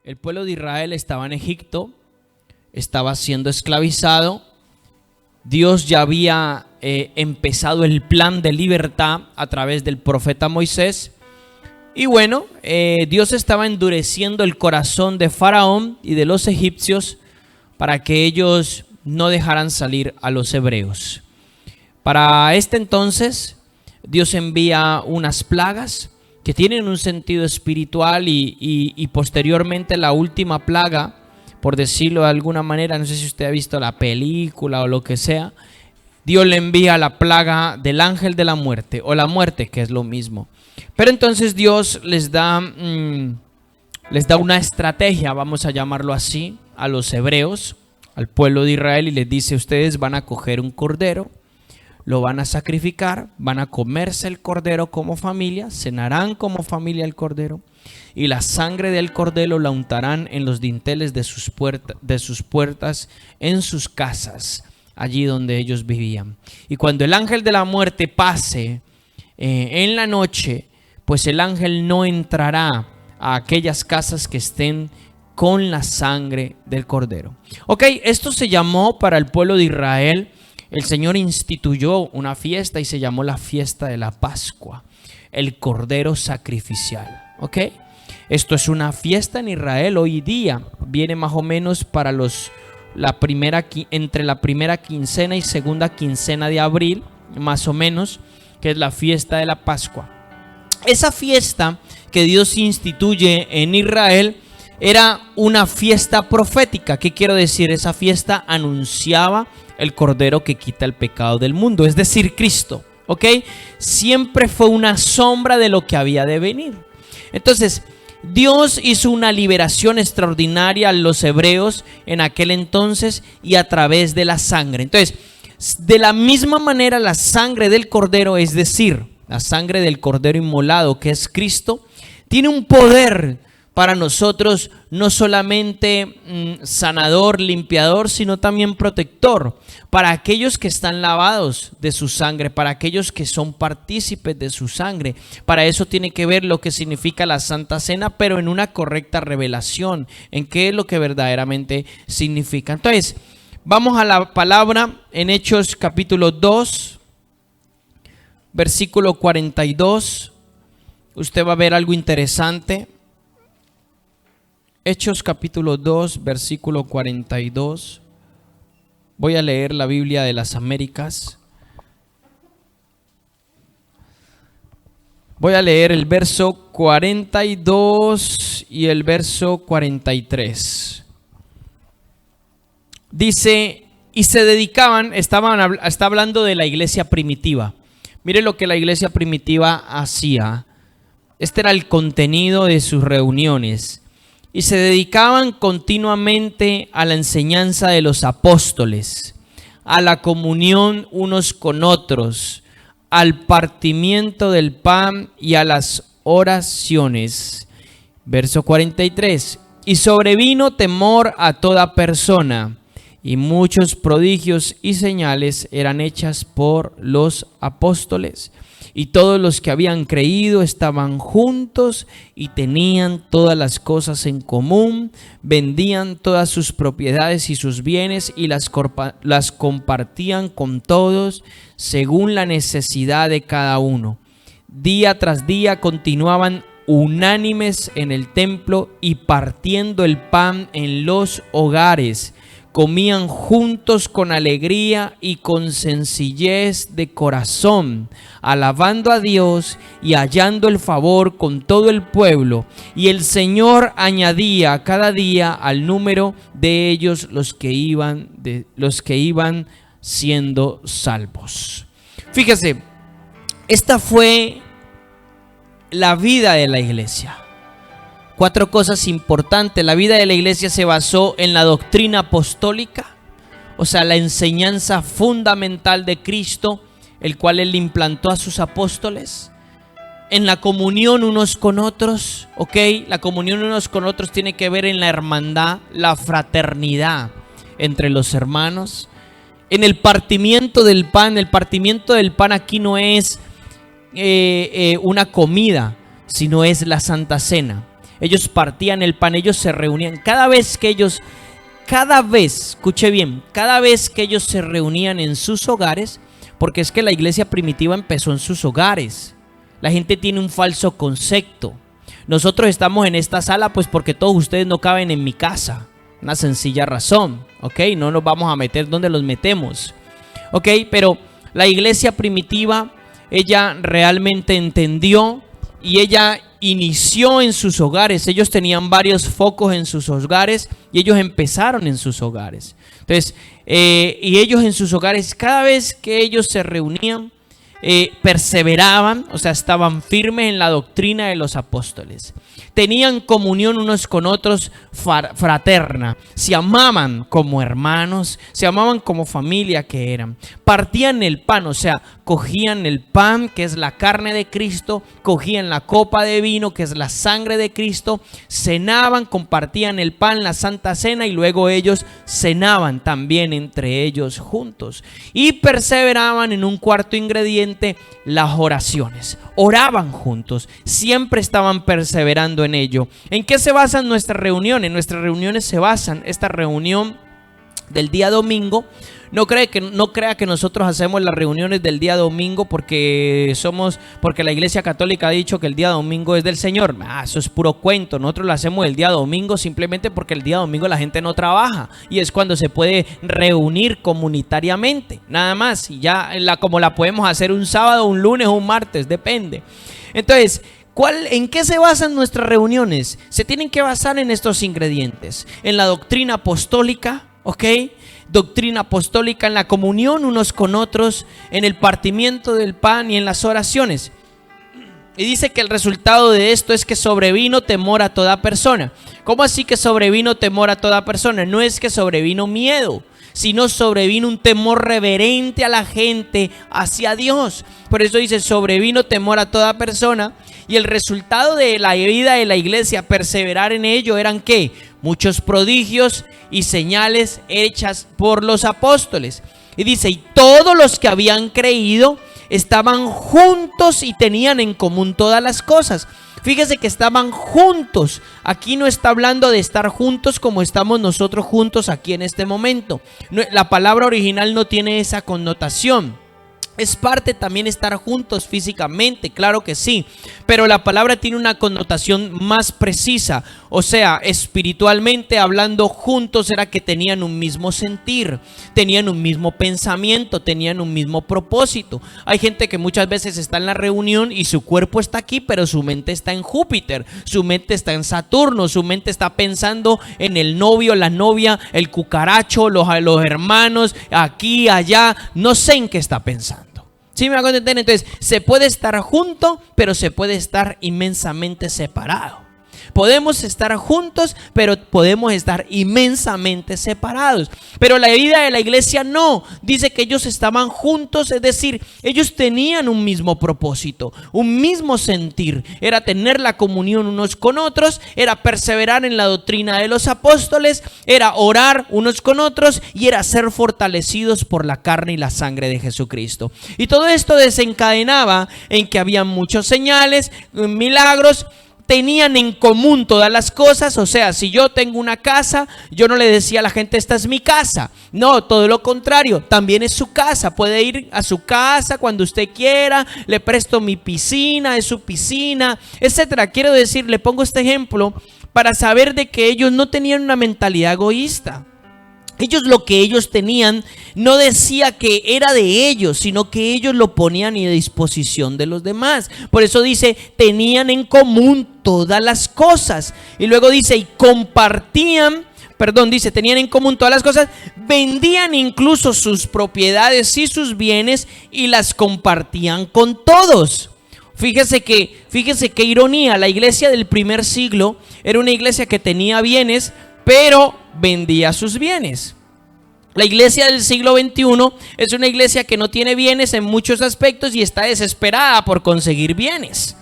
El pueblo de Israel estaba en Egipto, estaba siendo esclavizado. Dios ya había empezado el plan de libertad a través del profeta Moisés. Y bueno, Dios estaba endureciendo el corazón de Faraón y de los egipcios para que ellos no dejaran salir a los hebreos. Para este entonces, Dios envía unas plagas que tienen un sentido espiritual y posteriormente la última plaga, por decirlo de alguna manera, no sé si usted ha visto la película o lo que sea, Dios le envía la plaga del ángel de la muerte o la muerte, que es lo mismo. Pero entonces Dios les da una estrategia, vamos a llamarlo así, a los hebreos, al pueblo de Israel, y les dice: ustedes van a coger un cordero, lo van a sacrificar, van a comerse el cordero como familia, cenarán como familia el cordero, y la sangre del cordero la untarán en los dinteles de sus puertas, en sus casas, allí donde ellos vivían. Y cuando el ángel de la muerte pase en la noche, pues el ángel no entrará a aquellas casas que estén con la sangre del cordero. Ok, esto se llamó para el pueblo de Israel. El Señor instituyó una fiesta y se llamó la fiesta de la Pascua, el cordero sacrificial. ¿Ok? Esto es una fiesta en Israel hoy día. Viene más o menos para entre la primera quincena y segunda quincena de abril, más o menos, que es la fiesta de la Pascua. Esa fiesta que Dios instituye en Israel era una fiesta profética. ¿Qué quiero decir? Esa fiesta anunciaba el cordero que quita el pecado del mundo, es decir, Cristo. ¿Ok? Siempre fue una sombra de lo que había de venir. Entonces, Dios hizo una liberación extraordinaria a los hebreos en aquel entonces y a través de la sangre. Entonces, de la misma manera, la sangre del cordero, es decir, la sangre del cordero inmolado, que es Cristo, tiene un poder para nosotros, no solamente sanador, limpiador, sino también protector para aquellos que están lavados de su sangre, para aquellos que son partícipes de su sangre. Para eso tiene que ver lo que significa la Santa Cena, pero en una correcta revelación, en qué es lo que verdaderamente significa. Entonces, vamos a la palabra en Hechos capítulo 2, versículo 42. Usted va a ver algo interesante. Hechos capítulo 2, versículo 42. Voy a leer la Biblia de las Américas. Voy a leer el verso 42 y el verso 43. Dice: y se dedicaban, está hablando de la iglesia primitiva. Mire lo que la iglesia primitiva hacía. Este era el contenido de sus reuniones. Y se dedicaban continuamente a la enseñanza de los apóstoles, a la comunión unos con otros, al partimiento del pan y a las oraciones. Verso 43. Y sobrevino temor a toda persona, y muchos prodigios y señales eran hechas por los apóstoles. Y todos los que habían creído estaban juntos y tenían todas las cosas en común, vendían todas sus propiedades y sus bienes y las compartían con todos según la necesidad de cada uno. Día tras día continuaban unánimes en el templo y partiendo el pan en los hogares, comían juntos con alegría y con sencillez de corazón, alabando a Dios y hallando el favor con todo el pueblo. Y el Señor añadía cada día al número de ellos los que iban siendo salvos. Fíjese, esta fue la vida de la iglesia. 4 cosas importantes. La vida de la iglesia se basó en la doctrina apostólica, o sea, la enseñanza fundamental de Cristo, el cual Él implantó a sus apóstoles. En la comunión unos con otros, ¿ok? La comunión unos con otros tiene que ver en la hermandad, la fraternidad entre los hermanos. En el partimiento del pan. El partimiento del pan aquí no es una comida, sino es la Santa Cena. ellos partían el pan, ellos se reunían. Escuche bien, cada vez que ellos se reunían en sus hogares, porque es que la iglesia primitiva empezó en sus hogares. La gente tiene un falso concepto. Nosotros estamos en esta sala pues porque todos ustedes no caben en mi casa. Una sencilla razón, ¿ok? No nos vamos a meter donde los metemos, ¿ok? Pero la iglesia primitiva, ella realmente entendió y ella inició en sus hogares. Ellos tenían varios focos en sus hogares y ellos empezaron en sus hogares. Entonces, y ellos en sus hogares, cada vez que ellos se reunían, perseveraban, o sea, estaban firmes en la doctrina de los apóstoles. Tenían comunión unos con otros fraterna, se amaban como hermanos, se amaban como familia que eran. Partían el pan, o sea, cogían el pan que es la carne de Cristo, cogían la copa de vino que es la sangre de Cristo, cenaban, compartían el pan, la Santa Cena, y luego ellos cenaban también entre ellos juntos. Y perseveraban en un cuarto ingrediente, las oraciones. Oraban juntos, siempre estaban perseverando en ello. ¿En qué se basan nuestras reuniones? Nuestras reuniones se basan, esta reunión del día domingo, no crea que nosotros hacemos las reuniones del día domingo porque la Iglesia Católica ha dicho que el día domingo es del Señor. Eso es puro cuento. Nosotros lo hacemos el día domingo simplemente porque el día domingo la gente no trabaja y es cuando se puede reunir comunitariamente, nada más. Y ya como la podemos hacer un sábado, un lunes o un martes, depende. Entonces, ¿en qué se basan nuestras reuniones? Se tienen que basar en estos ingredientes: en la doctrina apostólica, ¿ok? Doctrina apostólica, en la comunión unos con otros, en el partimiento del pan y en las oraciones. Y dice que el resultado de esto es que sobrevino temor a toda persona. ¿Cómo así que sobrevino temor a toda persona? No es que sobrevino miedo, sino sobrevino un temor reverente a la gente hacia Dios. Por eso dice sobrevino temor a toda persona. Y el resultado de la vida de la iglesia, perseverar en ello, eran ¿qué? Muchos prodigios y señales hechas por los apóstoles. Y dice, y todos los que habían creído estaban juntos y tenían en común todas las cosas. Fíjese que estaban juntos. Aquí no está hablando de estar juntos como estamos nosotros juntos aquí en este momento. La palabra original no tiene esa connotación. Es parte también estar juntos físicamente, claro que sí, pero la palabra tiene una connotación más precisa. O sea, espiritualmente hablando, juntos era que tenían un mismo sentir, tenían un mismo pensamiento, tenían un mismo propósito. Hay gente que muchas veces está en la reunión y su cuerpo está aquí, pero su mente está en Júpiter, su mente está en Saturno, su mente está pensando en el novio, la novia, el cucaracho, los hermanos, aquí, allá, no sé en qué está pensando. ¿Sí me hago entender? Entonces, se puede estar junto, pero se puede estar inmensamente separado. Podemos estar juntos, pero podemos estar inmensamente separados. Pero la vida de la iglesia no. Dice que ellos estaban juntos, es decir, ellos tenían un mismo propósito, un mismo sentir. Era tener la comunión unos con otros, era perseverar en la doctrina de los apóstoles, era orar unos con otros y era ser fortalecidos por la carne y la sangre de Jesucristo. Y todo esto desencadenaba en que había muchos señales, milagros. Tenían en común todas las cosas. O sea, si yo tengo una casa, yo no le decía a la gente esta es mi casa. No, todo lo contrario, también es su casa. Puede ir a su casa cuando usted quiera, le presto mi piscina, es su piscina, etcétera. Quiero decir, le pongo este ejemplo para saber de que ellos no tenían una mentalidad egoísta. Ellos lo que ellos tenían no decía que era de ellos, sino que ellos lo ponían a disposición de los demás. Por eso dice, tenían en común todas las cosas. Y luego dice, y tenían en común todas las cosas, vendían incluso sus propiedades y sus bienes y las compartían con todos. Fíjese qué ironía, la iglesia del primer siglo era una iglesia que tenía bienes, pero vendía sus bienes. La iglesia del siglo XXI es una iglesia que no tiene bienes en muchos aspectos y está desesperada por conseguir bienes.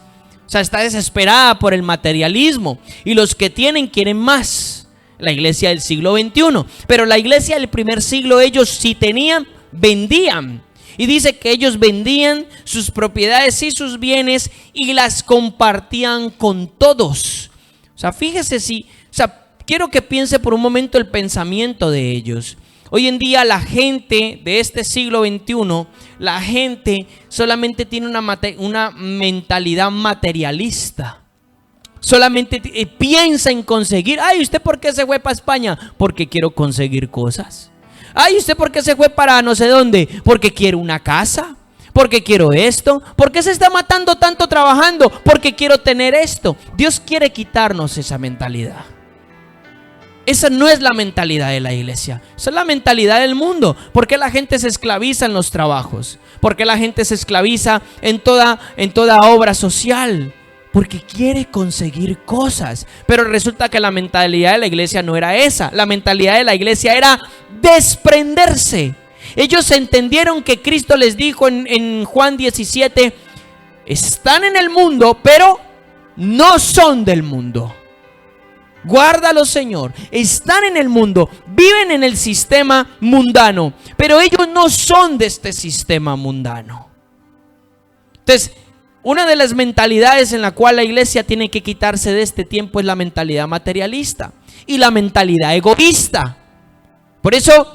O sea, está desesperada por el materialismo y los que quieren más. La iglesia del siglo XXI. Pero la iglesia del primer siglo, ellos si tenían, vendían. Y dice que ellos vendían sus propiedades y sus bienes y las compartían con todos. O O sea, fíjese quiero que piense por un momento el pensamiento de ellos. Hoy en día la gente de este siglo XXI, la gente solamente tiene una mentalidad materialista. Solamente piensa en conseguir. Ay, ¿usted por qué se fue para España? Porque quiero conseguir cosas. Ay, ¿usted por qué se fue para no sé dónde? Porque quiero una casa. Porque quiero esto. ¿Por qué se está matando tanto trabajando? Porque quiero tener esto. Dios quiere quitarnos esa mentalidad. Esa no es la mentalidad de la iglesia. Esa es la mentalidad del mundo. ¿Por qué la gente se esclaviza en los trabajos? ¿Por qué la gente se esclaviza en toda obra social? Porque quiere conseguir cosas. Pero resulta que la mentalidad de la iglesia no era esa. La mentalidad de la iglesia era desprenderse. Ellos entendieron que Cristo les dijo en Juan 17: están en el mundo, pero no son del mundo. Guárdalo, Señor. Están en el mundo, viven en el sistema mundano, pero ellos no son de este sistema mundano. Entonces, una de las mentalidades en la cual la iglesia tiene que quitarse de este tiempo es la mentalidad materialista y la mentalidad egoísta. Por eso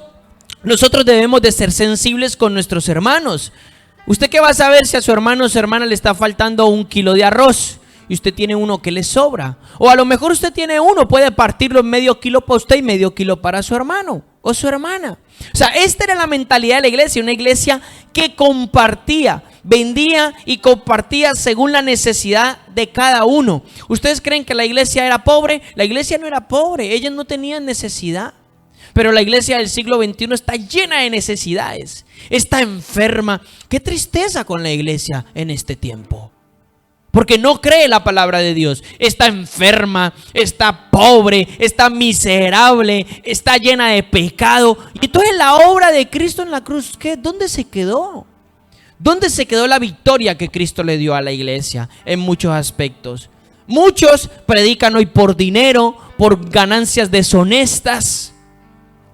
nosotros debemos de ser sensibles con nuestros hermanos. ¿Usted qué va a saber si a su hermano o su hermana le está faltando 1 kilo de arroz y usted tiene uno que le sobra? O a lo mejor usted tiene uno, puede partirlo en medio kilo para usted y medio kilo para su hermano o su hermana. O sea, esta era la mentalidad de la iglesia, una iglesia que compartía, vendía y compartía según la necesidad de cada uno. ¿Ustedes creen que la iglesia era pobre? La iglesia no era pobre, ellos no tenían necesidad. Pero la iglesia del siglo XXI está llena de necesidades, está enferma. Qué tristeza con la iglesia en este tiempo, porque no cree la palabra de Dios. Está enferma, está pobre, está miserable, está llena de pecado. Y entonces la obra de Cristo en la cruz, ¿qué? ¿Dónde se quedó? ¿Dónde se quedó la victoria que Cristo le dio a la iglesia en muchos aspectos? Muchos predican hoy por dinero, por ganancias deshonestas,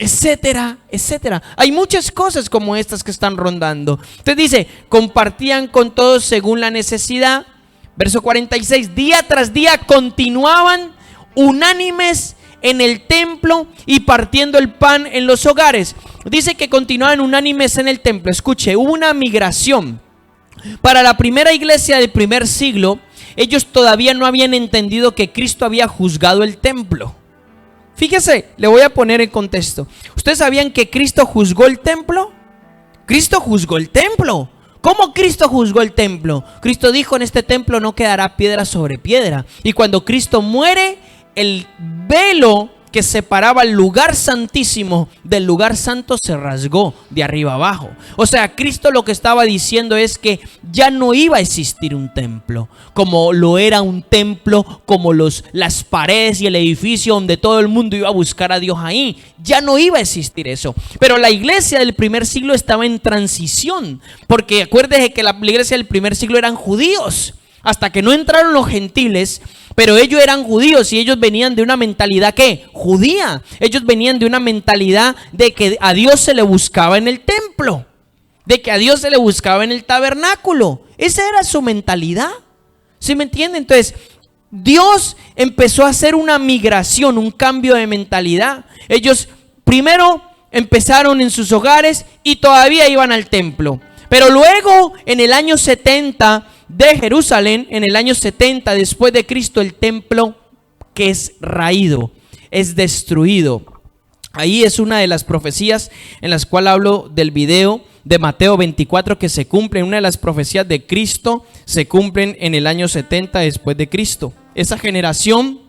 etcétera, etcétera. Hay muchas cosas como estas que están rondando. Entonces dice, compartían con todos según la necesidad. Verso 46, día tras día continuaban unánimes en el templo y partiendo el pan en los hogares. Dice que continuaban unánimes en el templo. Escuche, hubo una migración. Para la primera iglesia del primer siglo, ellos todavía no habían entendido que Cristo había juzgado el templo. Fíjese, le voy a poner en contexto. ¿Ustedes sabían que Cristo juzgó el templo? Cristo juzgó el templo. ¿Cómo Cristo juzgó el templo? Cristo dijo: en este templo no quedará piedra sobre piedra. Y cuando Cristo muere, el velo que separaba el lugar santísimo del lugar santo se rasgó de arriba abajo. O sea, Cristo lo que estaba diciendo es que ya no iba a existir un templo como lo era un templo, como las paredes y el edificio donde todo el mundo iba a buscar a Dios ahí. Ya no iba a existir eso. Pero la iglesia del primer siglo estaba en transición, porque acuérdese que la iglesia del primer siglo eran judíos, hasta que no entraron los gentiles. Pero ellos eran judíos y ellos venían de una mentalidad ¿qué? Judía. Ellos venían de una mentalidad de que a Dios se le buscaba en el templo, de que a Dios se le buscaba en el tabernáculo. Esa era su mentalidad. ¿Sí me entienden? Entonces, Dios empezó a hacer una migración, un cambio de mentalidad. Ellos primero empezaron en sus hogares y todavía iban al templo. Pero luego, en el año 70 de Jerusalén, en el año 70 después de Cristo, el templo que es raído, es destruido. Ahí es una de las profecías en las cuales hablo del video de Mateo 24 que se cumple. Una de las profecías de Cristo se cumplen en el año 70 después de Cristo. Esa generación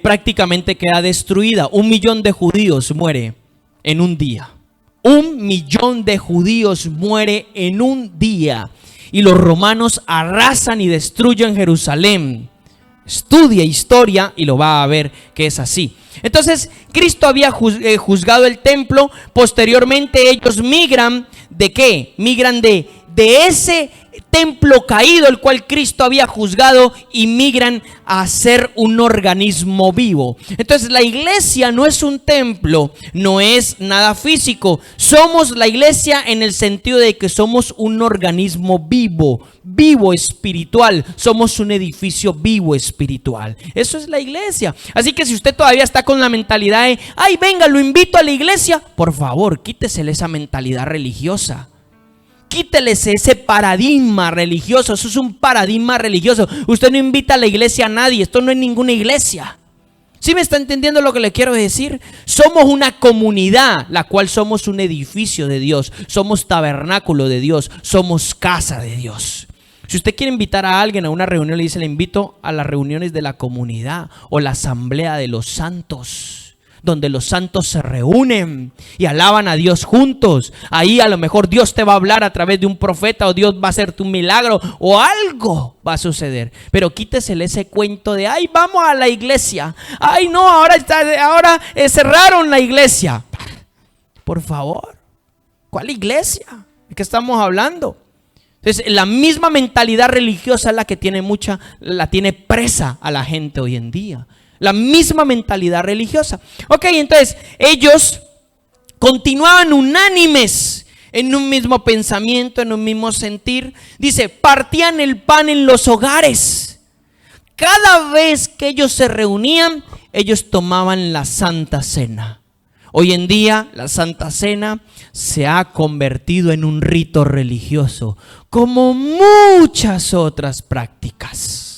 prácticamente queda destruida. 1 millón de judíos muere en un día. 1 millón de judíos muere en un día. Y los romanos arrasan y destruyen Jerusalén. Estudia historia y lo va a ver que es así. Entonces, Cristo había juzgado el templo. Posteriormente ellos migran ¿de qué? Migran de ese templo caído, el cual Cristo había juzgado, y migran a ser un organismo vivo. Entonces la iglesia no es un templo, no es nada físico. Somos la iglesia en el sentido de que somos un organismo vivo, vivo espiritual. Somos un edificio vivo espiritual. Eso es la iglesia. Así que si usted todavía está con la mentalidad de, ay, venga, lo invito a la iglesia, por favor, quítesele esa mentalidad religiosa. Quíteles ese paradigma religioso. Eso es un paradigma religioso. Usted no invita a la iglesia a nadie. Esto no es ninguna iglesia. ¿Sí me está entendiendo lo que le quiero decir? Somos una comunidad, la cual somos un edificio de Dios. Somos tabernáculo de Dios. Somos casa de Dios. Si usted quiere invitar a alguien a una reunión, le dice, le invito a las reuniones de la comunidad o la asamblea de los santos, donde los santos se reúnen y alaban a Dios juntos. Ahí a lo mejor Dios te va a hablar a través de un profeta, o Dios va a hacerte un milagro, o algo va a suceder. Pero quítesele ese cuento de, ay, vamos a la iglesia. Ay, no, ahora cerraron la iglesia. Por favor, ¿cuál iglesia? ¿De qué estamos hablando? Entonces, la misma mentalidad religiosa es la que la tiene presa a la gente hoy en día. La misma mentalidad religiosa. Ok, entonces ellos continuaban unánimes en un mismo pensamiento, en un mismo sentir. Dice, partían el pan en los hogares. Cada vez que ellos se reunían, ellos tomaban la Santa Cena. Hoy en día la Santa Cena se ha convertido en un rito religioso, como muchas otras prácticas.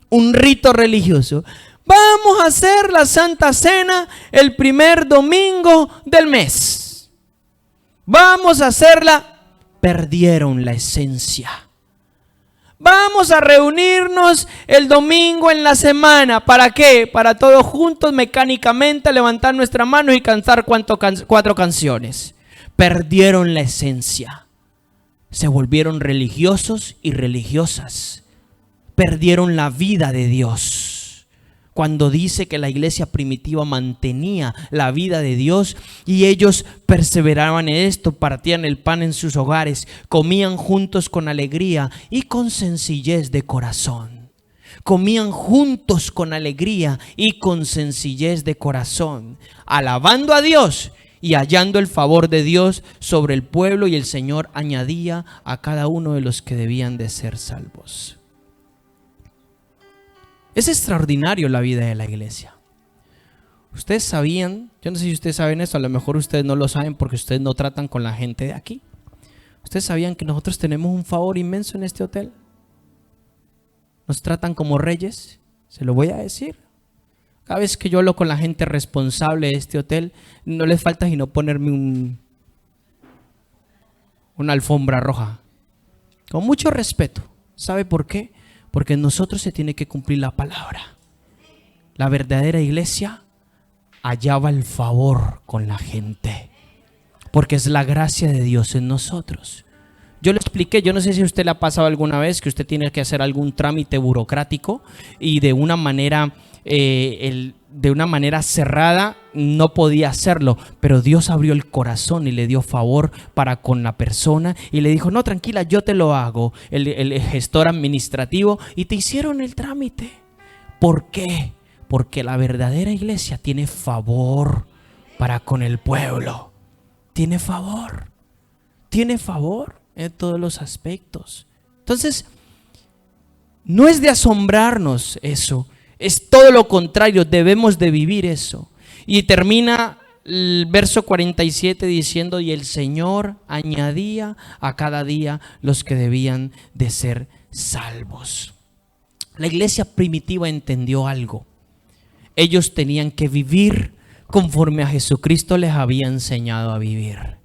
Un rito religioso. Vamos a hacer la Santa Cena el primer domingo del mes. Vamos a hacerla. Perdieron la esencia. Vamos a reunirnos el domingo en la semana. ¿Para qué? Para todos juntos mecánicamente levantar nuestra mano y cantar 4 canciones. Perdieron la esencia. Se volvieron religiosos y religiosas. Perdieron la vida de Dios. Cuando dice que la iglesia primitiva mantenía la vida de Dios y ellos perseveraban en esto, partían el pan en sus hogares, comían juntos con alegría y con sencillez de corazón. Comían juntos con alegría y con sencillez de corazón, alabando a Dios y hallando el favor de Dios sobre el pueblo, y el Señor añadía a cada uno de los que debían de ser salvos. Es extraordinario la vida de la iglesia. Ustedes sabían, yo no sé si ustedes saben esto, a lo mejor ustedes no lo saben porque ustedes no tratan con la gente de aquí. Ustedes sabían que nosotros tenemos un favor inmenso en este hotel. Nos tratan como reyes, se lo voy a decir. Cada vez que yo hablo con la gente responsable de este hotel, no les falta sino ponerme una alfombra roja. Con mucho respeto. ¿Sabe por qué? Porque en nosotros se tiene que cumplir la palabra. La verdadera iglesia hallaba el favor con la gente, porque es la gracia de Dios en nosotros. Yo le expliqué, yo no sé si a usted le ha pasado alguna vez que usted tiene que hacer algún trámite burocrático y de una manera cerrada no podía hacerlo, pero Dios abrió el corazón y le dio favor para con la persona y le dijo, no, tranquila, yo te lo hago, el gestor administrativo, y te hicieron el trámite. ¿Por qué? Porque la verdadera iglesia tiene favor para con el pueblo. Tiene favor en todos los aspectos. Entonces, no es de asombrarnos eso. Es todo lo contrario, debemos de vivir eso. Y termina el verso 47 diciendo, y el Señor añadía a cada día los que debían de ser salvos. La iglesia primitiva entendió algo. Ellos tenían que vivir conforme a Jesucristo les había enseñado a vivir.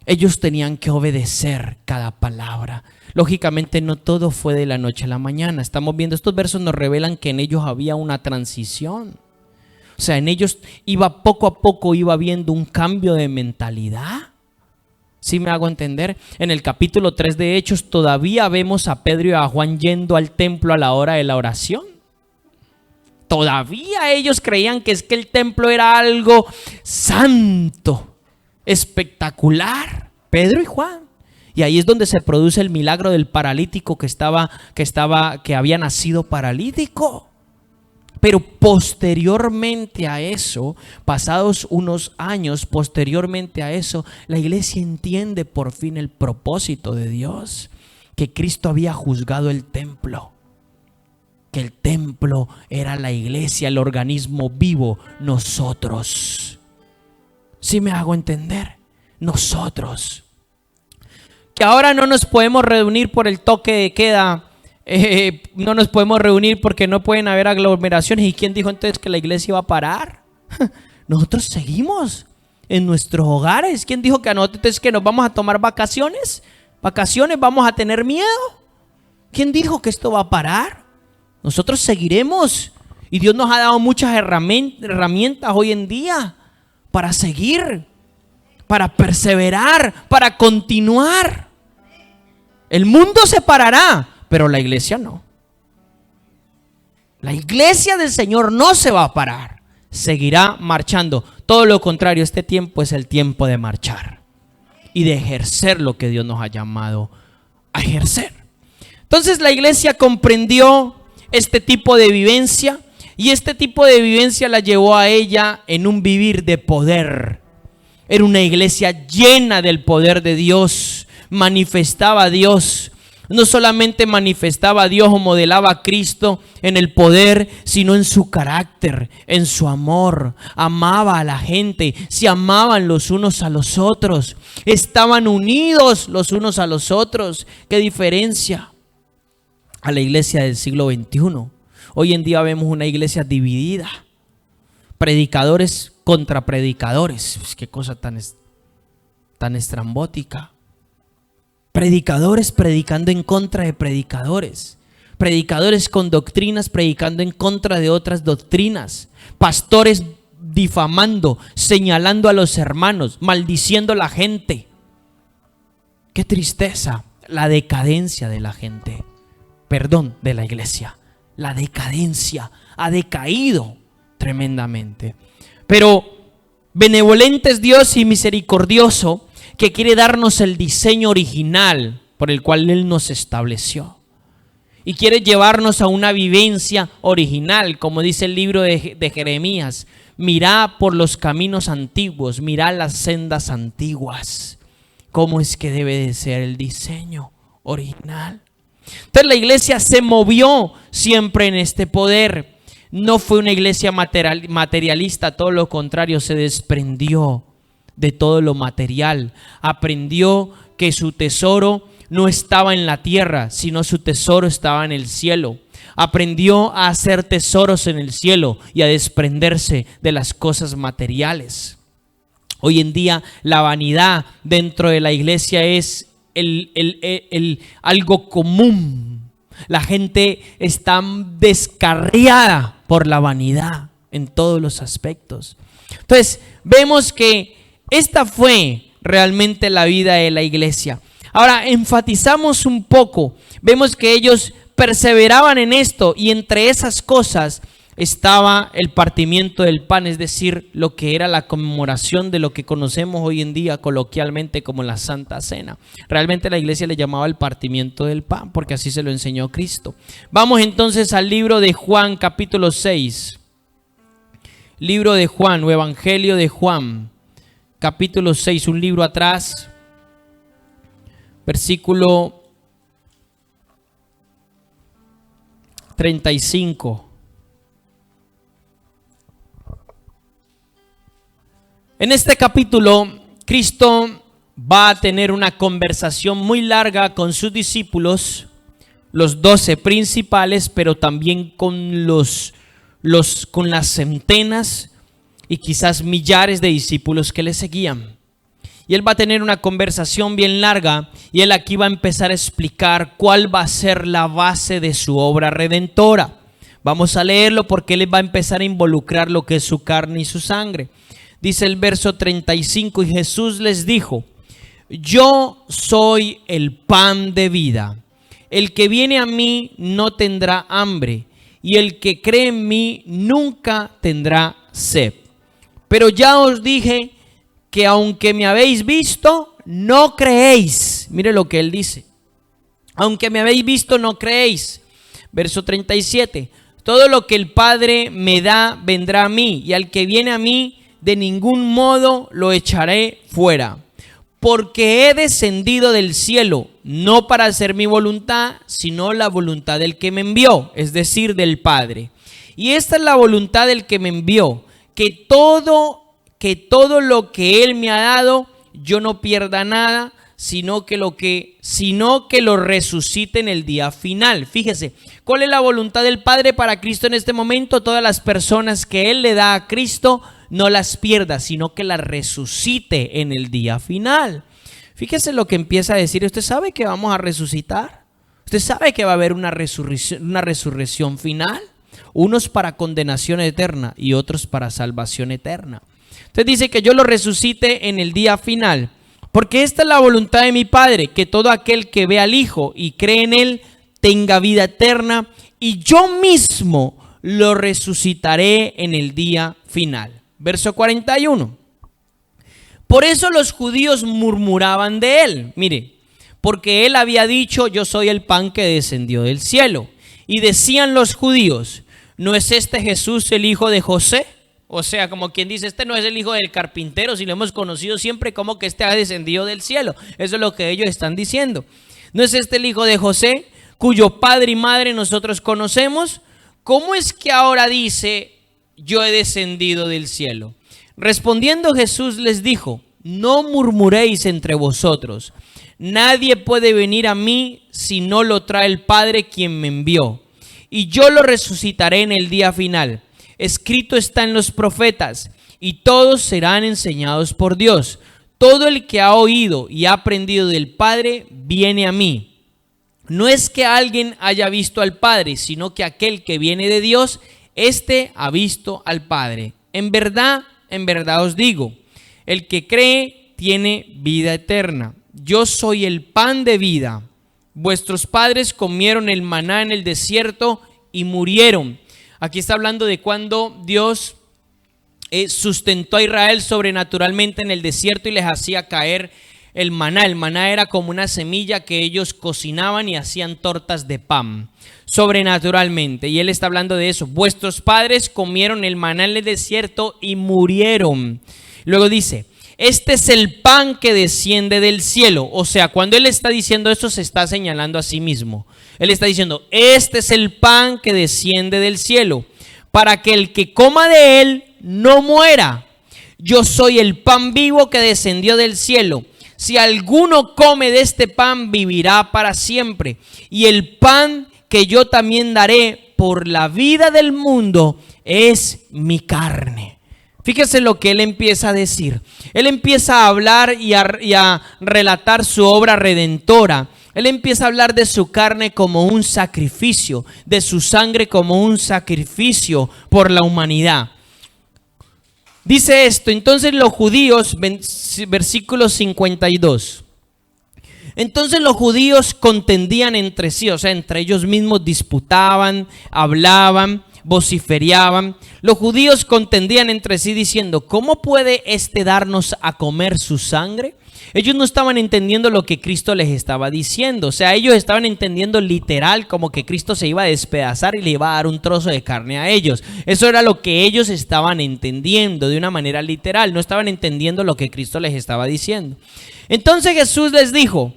Ellos tenían que obedecer cada palabra. Lógicamente no todo fue de la noche a la mañana. Estamos viendo, estos versos nos revelan que en ellos había una transición. O sea, en ellos poco a poco iba habiendo un cambio de mentalidad. ¿Sí me hago entender? En el capítulo 3 de Hechos todavía vemos a Pedro y a Juan yendo al templo a la hora de la oración. Todavía ellos creían que el templo era algo santo, espectacular. Pedro y Juan. Y ahí es donde se produce el milagro del paralítico que había nacido paralítico. Pero posteriormente a eso, pasados unos años, posteriormente a eso, la iglesia entiende por fin el propósito de Dios, que Cristo había juzgado el templo, que el templo era la iglesia, el organismo vivo, nosotros. ¿Sí me hago entender? Nosotros. Que ahora no nos podemos reunir por el toque de queda. No nos podemos reunir porque no pueden haber aglomeraciones. ¿Y quién dijo entonces que la iglesia iba a parar? Nosotros seguimos en nuestros hogares. ¿Quién dijo que a nosotros que nos vamos a tomar vacaciones? ¿Vacaciones? ¿Vamos a tener miedo? ¿Quién dijo que esto va a parar? Nosotros seguiremos. Y Dios nos ha dado muchas herramientas hoy en día para seguir, para perseverar, para continuar. El mundo se parará, pero la iglesia no. La iglesia del Señor no se va a parar, seguirá marchando. Todo lo contrario, este tiempo es el tiempo de marchar y de ejercer lo que Dios nos ha llamado a ejercer. Entonces la iglesia comprendió este tipo de vivencia, y este tipo de vivencia la llevó a ella en un vivir de poder. Era una iglesia llena del poder de Dios, manifestaba a Dios. No solamente manifestaba a Dios o modelaba a Cristo en el poder, sino en su carácter, en su amor. Amaba a la gente, se amaban los unos a los otros, estaban unidos los unos a los otros. ¿Qué diferencia a la iglesia del siglo XXI? Hoy en día vemos una iglesia dividida, predicadores contra predicadores. Pues qué cosa tan estrambótica. Predicadores predicando en contra de predicadores. Predicadores con doctrinas predicando en contra de otras doctrinas. Pastores difamando, señalando a los hermanos, maldiciendo a la gente. Qué tristeza, la decadencia de la gente. Perdón, de la iglesia. La decadencia ha decaído tremendamente. Pero benevolente es Dios y misericordioso, que quiere darnos el diseño original por el cual Él nos estableció. Y quiere llevarnos a una vivencia original, como dice el libro de Jeremías. Mirá por los caminos antiguos, mirá las sendas antiguas. ¿Cómo es que debe de ser el diseño original? Entonces la iglesia se movió siempre en este poder. No fue una iglesia materialista, todo lo contrario, se desprendió de todo lo material. Aprendió que su tesoro no estaba en la tierra, sino su tesoro estaba en el cielo. Aprendió a hacer tesoros en el cielo y a desprenderse de las cosas materiales. Hoy en día la vanidad dentro de la iglesia es algo común. La gente está descarriada por la vanidad en todos los aspectos. Entonces vemos que esta fue realmente la vida de la iglesia. Ahora enfatizamos un poco. Vemos que ellos perseveraban en esto, y entre esas cosas estaba el partimiento del pan, es decir, lo que era la conmemoración de lo que conocemos hoy en día coloquialmente como la Santa Cena. Realmente la iglesia le llamaba el partimiento del pan porque así se lo enseñó Cristo. Vamos entonces al libro de Juan, capítulo 6. Libro de Juan o Evangelio de Juan, capítulo 6, un libro atrás, versículo 35. En este capítulo, Cristo va a tener una conversación muy larga con sus discípulos, los 12 principales, pero también con con las centenas y quizás millares de discípulos que le seguían. Y él va a tener una conversación bien larga, y él aquí va a empezar a explicar cuál va a ser la base de su obra redentora. Vamos a leerlo porque él va a empezar a involucrar lo que es su carne y su sangre. Dice el verso 35, y Jesús les dijo: yo soy el pan de vida. El que viene a mí no tendrá hambre, y el que cree en mí nunca tendrá sed. Pero ya os dije que aunque me habéis visto, no creéis. Mire lo que él dice. Aunque me habéis visto, no creéis. Verso 37. Todo lo que el Padre me da vendrá a mí, y al que viene a mí, de ningún modo lo echaré fuera. Porque he descendido del cielo, no para hacer mi voluntad, sino la voluntad del que me envió, es decir, del Padre. Y esta es la voluntad del que me envió, que todo lo que Él me ha dado, yo no pierda nada, sino que lo resucite en el día final. Fíjese, ¿cuál es la voluntad del Padre para Cristo en este momento? Todas las personas que Él le da a Cristo, no las pierda, sino que las resucite en el día final. Fíjese lo que empieza a decir. ¿Usted sabe que vamos a resucitar? ¿Usted sabe que va a haber una resurrección final? Unos para condenación eterna y otros para salvación eterna. Entonces dice que yo lo resucite en el día final. Porque esta es la voluntad de mi Padre, que todo aquel que ve al Hijo y cree en Él tenga vida eterna, y yo mismo lo resucitaré en el día final. Verso 41. Por eso los judíos murmuraban de Él. Mire, porque Él había dicho, yo soy el pan que descendió del cielo. Y decían los judíos, ¿no es este Jesús el hijo de José? O sea, como quien dice, este no es el hijo del carpintero, si lo hemos conocido siempre como que este ha descendido del cielo. Eso es lo que ellos están diciendo. ¿No es este el hijo de José, cuyo padre y madre nosotros conocemos? ¿Cómo es que ahora dice, yo he descendido del cielo? Respondiendo Jesús les dijo, no murmuréis entre vosotros. Nadie puede venir a mí si no lo trae el Padre quien me envió. Y yo lo resucitaré en el día final. Escrito está en los profetas, y todos serán enseñados por Dios. Todo el que ha oído y ha aprendido del Padre viene a mí. No es que alguien haya visto al Padre, sino que aquel que viene de Dios, éste ha visto al Padre. En verdad os digo, el que cree tiene vida eterna. Yo soy el pan de vida. Vuestros padres comieron el maná en el desierto y murieron. Aquí está hablando de cuando Dios sustentó a Israel sobrenaturalmente en el desierto y les hacía caer el maná. El maná era como una semilla que ellos cocinaban y hacían tortas de pan sobrenaturalmente. Y él está hablando de eso. Vuestros padres comieron el maná en el desierto y murieron. Luego dice, este es el pan que desciende del cielo. O sea, cuando él está diciendo esto, se está señalando a sí mismo. Él está diciendo, este es el pan que desciende del cielo, para que el que coma de él no muera. Yo soy el pan vivo que descendió del cielo. Si alguno come de este pan, vivirá para siempre. Y el pan que yo también daré por la vida del mundo es mi carne. Fíjese lo que él empieza a decir. Él empieza a hablar y a relatar su obra redentora. Él empieza a hablar de su carne como un sacrificio, de su sangre como un sacrificio por la humanidad. Dice esto, entonces los judíos, versículo 52. Entonces los judíos contendían entre sí, o sea, entre ellos mismos disputaban, hablaban, vociferaban. Los judíos contendían entre sí diciendo, ¿cómo puede este darnos a comer su sangre? Ellos no estaban entendiendo lo que Cristo les estaba diciendo. O sea, ellos estaban entendiendo literal como que Cristo se iba a despedazar y le iba a dar un trozo de carne a ellos. Eso era lo que ellos estaban entendiendo de una manera literal. No estaban entendiendo lo que Cristo les estaba diciendo. Entonces Jesús les dijo,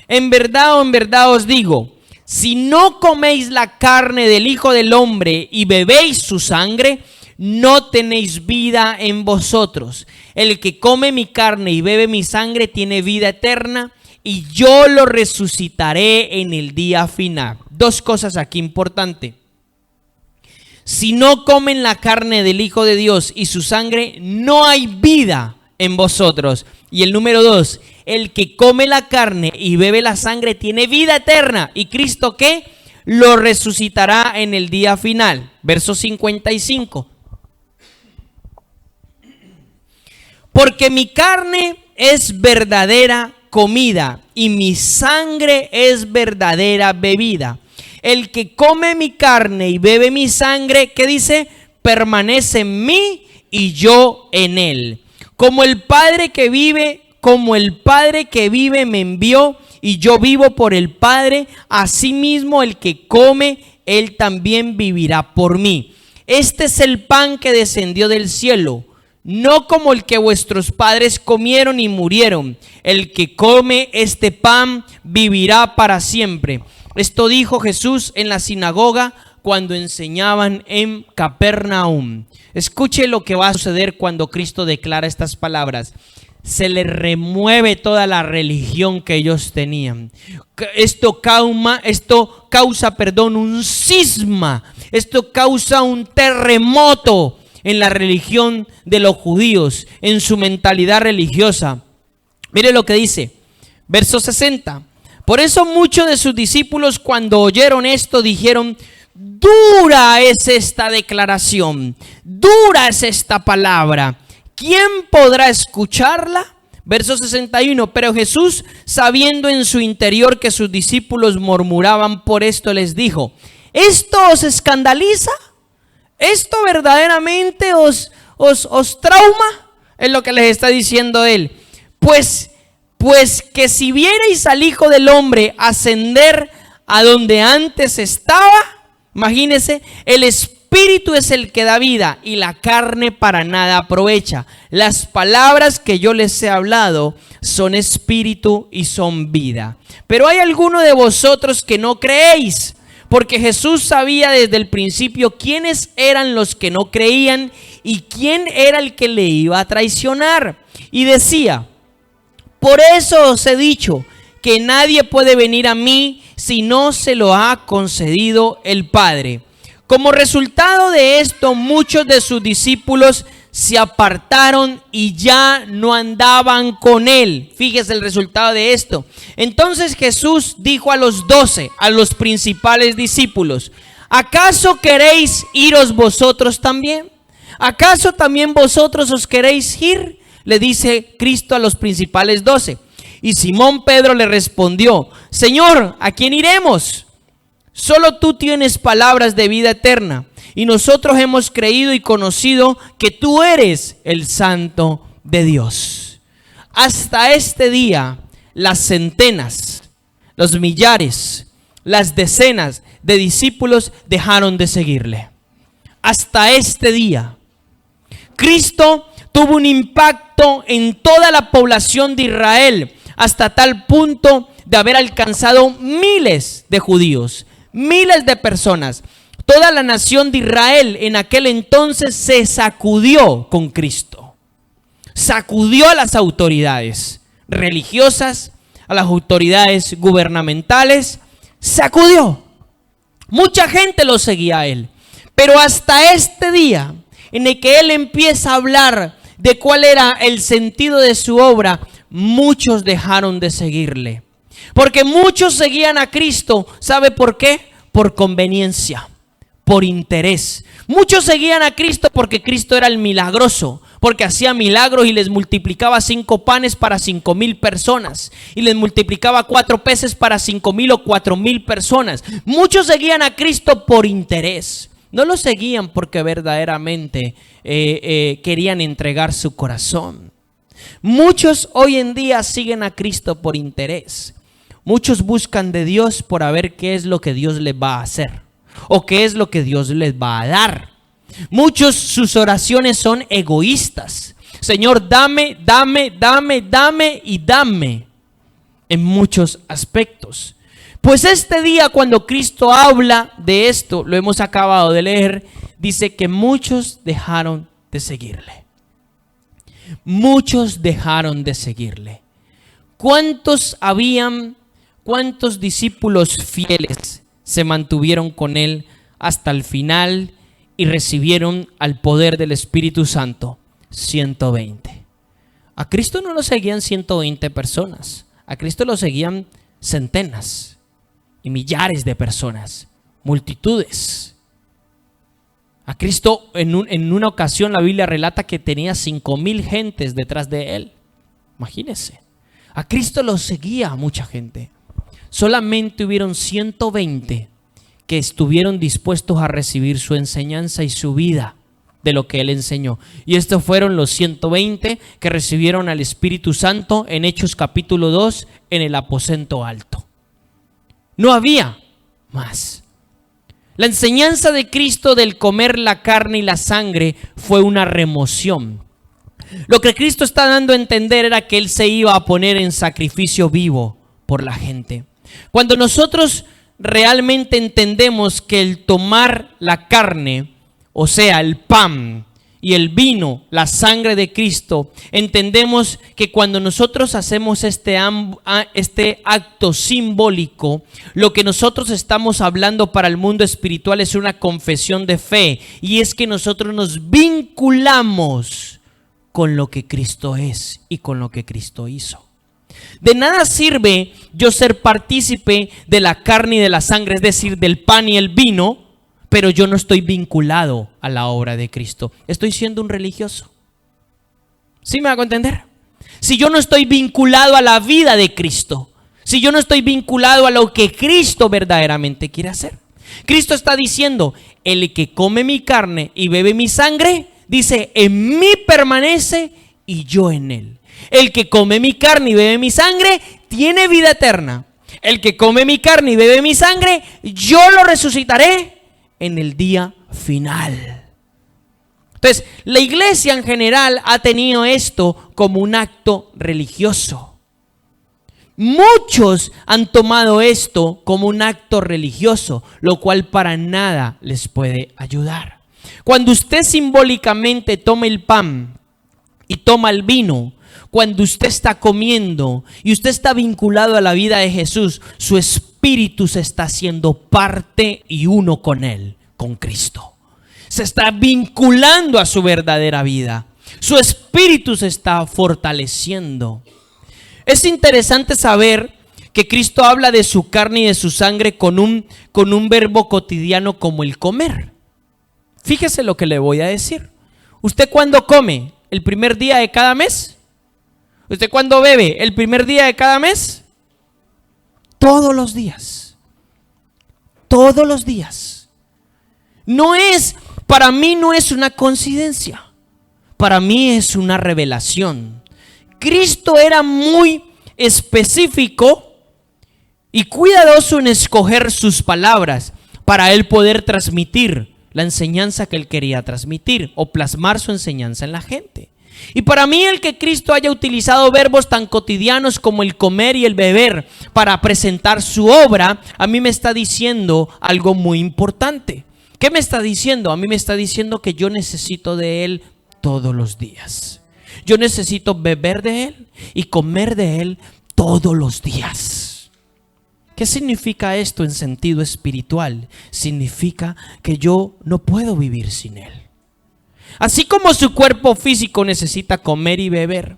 en verdad os digo, si no coméis la carne del Hijo del Hombre y bebéis su sangre, no tenéis vida en vosotros. El que come mi carne y bebe mi sangre tiene vida eterna, y yo lo resucitaré en el día final. Dos cosas aquí importantes. Si no comen la carne del Hijo de Dios y su sangre, no hay vida en vosotros. Y el número 2, el que come la carne y bebe la sangre tiene vida eterna. ¿Y Cristo qué? Lo resucitará en el día final. Verso 55. Porque mi carne es verdadera comida y mi sangre es verdadera bebida. El que come mi carne y bebe mi sangre, ¿qué dice? Permanece en mí y yo en él. Como el Padre que vive como el Padre que vive me envió y yo vivo por el Padre, asimismo el que come, él también vivirá por mí. Este es el pan que descendió del cielo, no como el que vuestros padres comieron y murieron. El que come este pan vivirá para siempre. Esto dijo Jesús en la sinagoga cuando enseñaban en Capernaum. Escuche lo que va a suceder cuando Cristo declara estas palabras. Se le remueve toda la religión que ellos tenían. Esto causa un cisma. Esto causa un terremoto en la religión de los judíos, en su mentalidad religiosa. Mire lo que dice, verso 60. Por eso muchos de sus discípulos, cuando oyeron esto, dijeron: dura es esta declaración, dura es esta palabra. ¿Quién podrá escucharla? Verso 61. Pero Jesús, sabiendo en su interior que sus discípulos murmuraban por esto, les dijo: ¿esto os escandaliza? ¿Esto verdaderamente os trauma? Es lo que les está diciendo él. Pues que si vierais al Hijo del Hombre ascender a donde antes estaba, imagínense, el Espíritu es el que da vida y la carne para nada aprovecha. Las palabras que yo les he hablado son espíritu y son vida. Pero hay alguno de vosotros que no creéis, porque Jesús sabía desde el principio quiénes eran los que no creían y quién era el que le iba a traicionar. Y decía: por eso os he dicho que nadie puede venir a mí si no se lo ha concedido el Padre. Como resultado de esto, muchos de sus discípulos se apartaron y ya no andaban con él. Fíjese el resultado de esto. Entonces Jesús dijo a los 12, a los principales discípulos: ¿acaso queréis iros vosotros también? ¿Acaso también vosotros os queréis ir? Le dice Cristo a los principales 12. Y Simón Pedro le respondió: Señor, ¿a quién iremos? Solo tú tienes palabras de vida eterna, y nosotros hemos creído y conocido que tú eres el Santo de Dios. Hasta este día, las centenas, los millares, las decenas de discípulos dejaron de seguirle. Hasta este día, Cristo tuvo un impacto en toda la población de Israel, hasta tal punto de haber alcanzado miles de judíos, miles de personas. Toda la nación de Israel en aquel entonces se sacudió con Cristo. Sacudió a las autoridades religiosas, a las autoridades gubernamentales. Sacudió. Mucha gente lo seguía a él. Pero hasta este día en el que él empieza a hablar de cuál era el sentido de su obra, muchos dejaron de seguirle. Porque muchos seguían a Cristo. ¿Sabe por qué? Por conveniencia, por interés. Muchos seguían a Cristo porque Cristo era el milagroso, porque hacía milagros y les multiplicaba 5 panes para 5,000 personas, y les multiplicaba 4 peces para 5,000 o 4,000 personas. Muchos seguían a Cristo por interés. No lo seguían porque verdaderamente querían entregar su corazón. Muchos hoy en día siguen a Cristo por interés. Muchos buscan de Dios por ver qué es lo que Dios les va a hacer o qué es lo que Dios les va a dar. Muchos, sus oraciones son egoístas. Señor, dame, dame, dame, dame y dame, en muchos aspectos. Pues este día, cuando Cristo habla de esto, lo hemos acabado de leer, dice que muchos dejaron de seguirle. Muchos dejaron de seguirle. ¿Cuántos discípulos fieles se mantuvieron con él hasta el final y recibieron al poder del Espíritu Santo? 120. A Cristo no lo seguían 120 personas. A Cristo lo seguían centenas y millares de personas, multitudes. A Cristo en una ocasión la Biblia relata que tenía 5,000 gentes detrás de él. Imagínense. A Cristo lo seguía mucha gente. Solamente hubieron 120 que estuvieron dispuestos a recibir su enseñanza y su vida. de lo que él enseñó. Y estos fueron los 120 que recibieron al Espíritu Santo en Hechos capítulo 2 en el aposento alto. No había más. La enseñanza de Cristo del comer la carne y la sangre fue una remoción. Lo que Cristo está dando a entender era que Él se iba a poner en sacrificio vivo por la gente. Cuando nosotros realmente entendemos que el tomar la carne, o sea, el pan y el vino, la sangre de Cristo, entendemos que cuando nosotros hacemos este acto simbólico, lo que nosotros estamos hablando para el mundo espiritual es una confesión de fe, y es que nosotros nos vinculamos con lo que Cristo es y con lo que Cristo hizo. De nada sirve yo ser partícipe de la carne y de la sangre, es decir, del pan y el vino, pero yo no estoy vinculado a la obra de Cristo. Estoy siendo un religioso. ¿Sí me hago entender? Si yo no estoy vinculado a la vida de Cristo, si yo no estoy vinculado a lo que Cristo verdaderamente quiere hacer. Cristo está diciendo, el que come mi carne y bebe mi sangre, dice, en mí permanece y yo en él. El que come mi carne y bebe mi sangre tiene vida eterna. El que come mi carne y bebe mi sangre, yo lo resucitaré en el día final. Entonces, la iglesia en general ha tenido esto como un acto religioso. Muchos han tomado esto como un acto religioso, lo cual para nada les puede ayudar. Cuando usted simbólicamente toma el pan y toma el vino, cuando usted está comiendo y usted está vinculado a la vida de Jesús, su espíritu se está haciendo parte y uno con Él, con Cristo. Se está vinculando a su verdadera vida. Su espíritu se está fortaleciendo. Es interesante saber que Cristo habla de su carne y de su sangre con un verbo cotidiano como el comer. Fíjese lo que le voy a decir. ¿Usted cuándo come? ¿El primer día de cada mes? ¿Usted cuándo bebe? ¿El primer día de cada mes? Todos los días. Todos los días. Para mí no es una coincidencia. Para mí es una revelación. Cristo era muy específico y cuidadoso en escoger sus palabras para él poder transmitir la enseñanza que él quería transmitir o plasmar su enseñanza en la gente. Y para mí el que Cristo haya utilizado verbos tan cotidianos como el comer y el beber para presentar su obra, a mí me está diciendo algo muy importante. ¿Qué me está diciendo? A mí me está diciendo que yo necesito de Él todos los días. Yo necesito beber de Él y comer de Él todos los días. ¿Qué significa esto en sentido espiritual? Significa que yo no puedo vivir sin Él. Así como su cuerpo físico necesita comer y beber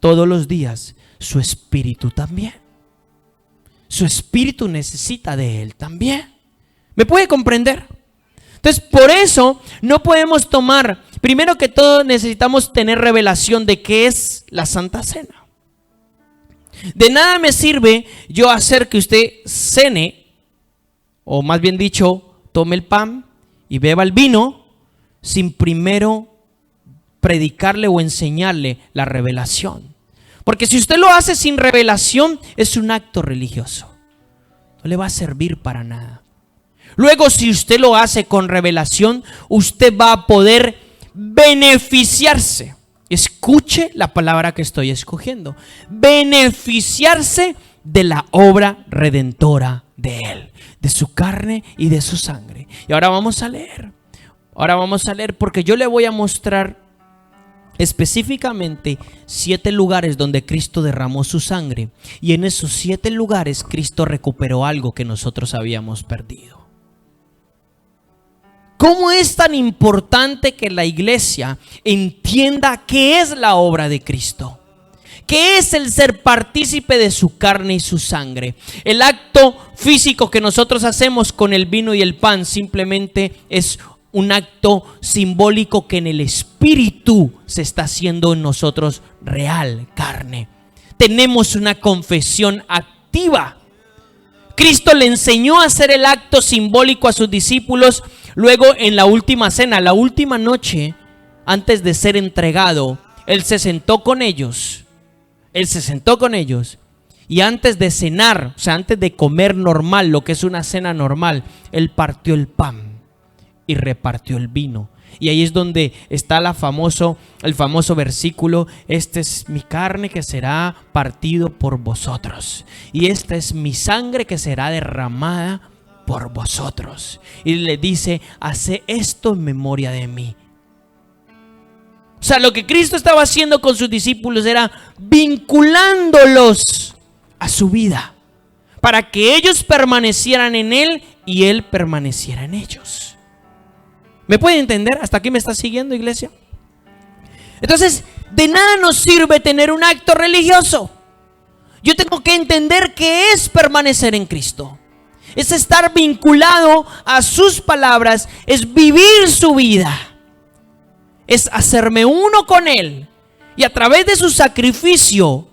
todos los días, su espíritu también. Su espíritu necesita de Él también. ¿Me puede comprender? Entonces, por eso no podemos tomar, primero que todo necesitamos tener revelación de qué es la Santa Cena. De nada me sirve yo hacer que usted cene, o más bien dicho, tome el pan y beba el vino, sin primero predicarle o enseñarle la revelación. Porque si usted lo hace sin revelación, es un acto religioso. No le va a servir para nada. Luego, si usted lo hace con revelación, usted va a poder beneficiarse. Escuche la palabra que estoy escogiendo. Beneficiarse de la obra redentora de Él, de su carne y de su sangre. Y ahora vamos a leer. Porque yo le voy a mostrar específicamente 7 lugares donde Cristo derramó su sangre. Y en esos 7 lugares Cristo recuperó algo que nosotros habíamos perdido. ¿Cómo es tan importante que la iglesia entienda qué es la obra de Cristo? ¿Qué es el ser partícipe de su carne y su sangre? El acto físico que nosotros hacemos con el vino y el pan simplemente es un acto simbólico que en el espíritu se está haciendo en nosotros real, carne. Tenemos una confesión activa. Cristo le enseñó a hacer el acto simbólico a sus discípulos luego en la última cena, la última noche antes de ser entregado. Él se sentó con ellos. Y antes de cenar, o sea, antes de comer normal, lo que es una cena normal, Él partió el pan y repartió el vino. Y ahí es donde está el famoso versículo: esta es mi carne que será partido por vosotros, y esta es mi sangre que será derramada por vosotros. Y le dice: hace esto en memoria de mí. O sea, lo que Cristo estaba haciendo con sus discípulos era vinculándolos a su vida, para que ellos permanecieran en Él y Él permaneciera en ellos. ¿Me pueden entender? ¿Hasta aquí me está siguiendo, iglesia? Entonces, de nada nos sirve tener un acto religioso. Yo tengo que entender qué es permanecer en Cristo. Es estar vinculado a sus palabras, es vivir su vida, es hacerme uno con Él, y a través de su sacrificio,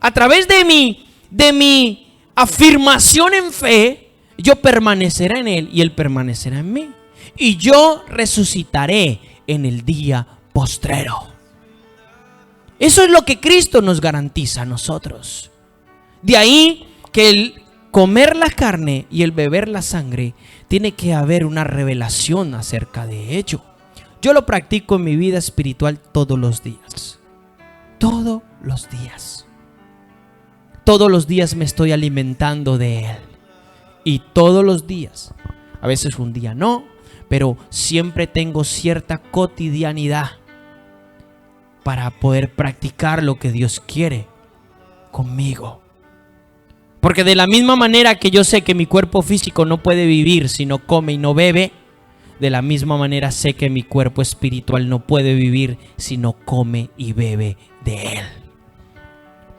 a través de mi afirmación en fe, yo permaneceré en Él y Él permanecerá en mí, y yo resucitaré en el día postrero. Eso es lo que Cristo nos garantiza a nosotros. De ahí que el comer la carne y el beber la sangre, tiene que haber una revelación acerca de ello. Yo lo practico en mi vida espiritual todos los días. Todos los días. Todos los días me estoy alimentando de Él. Y todos los días, a veces un día no, pero siempre tengo cierta cotidianidad para poder practicar lo que Dios quiere conmigo. Porque de la misma manera que yo sé que mi cuerpo físico no puede vivir si no come y no bebe, de la misma manera sé que mi cuerpo espiritual no puede vivir si no come y bebe de Él.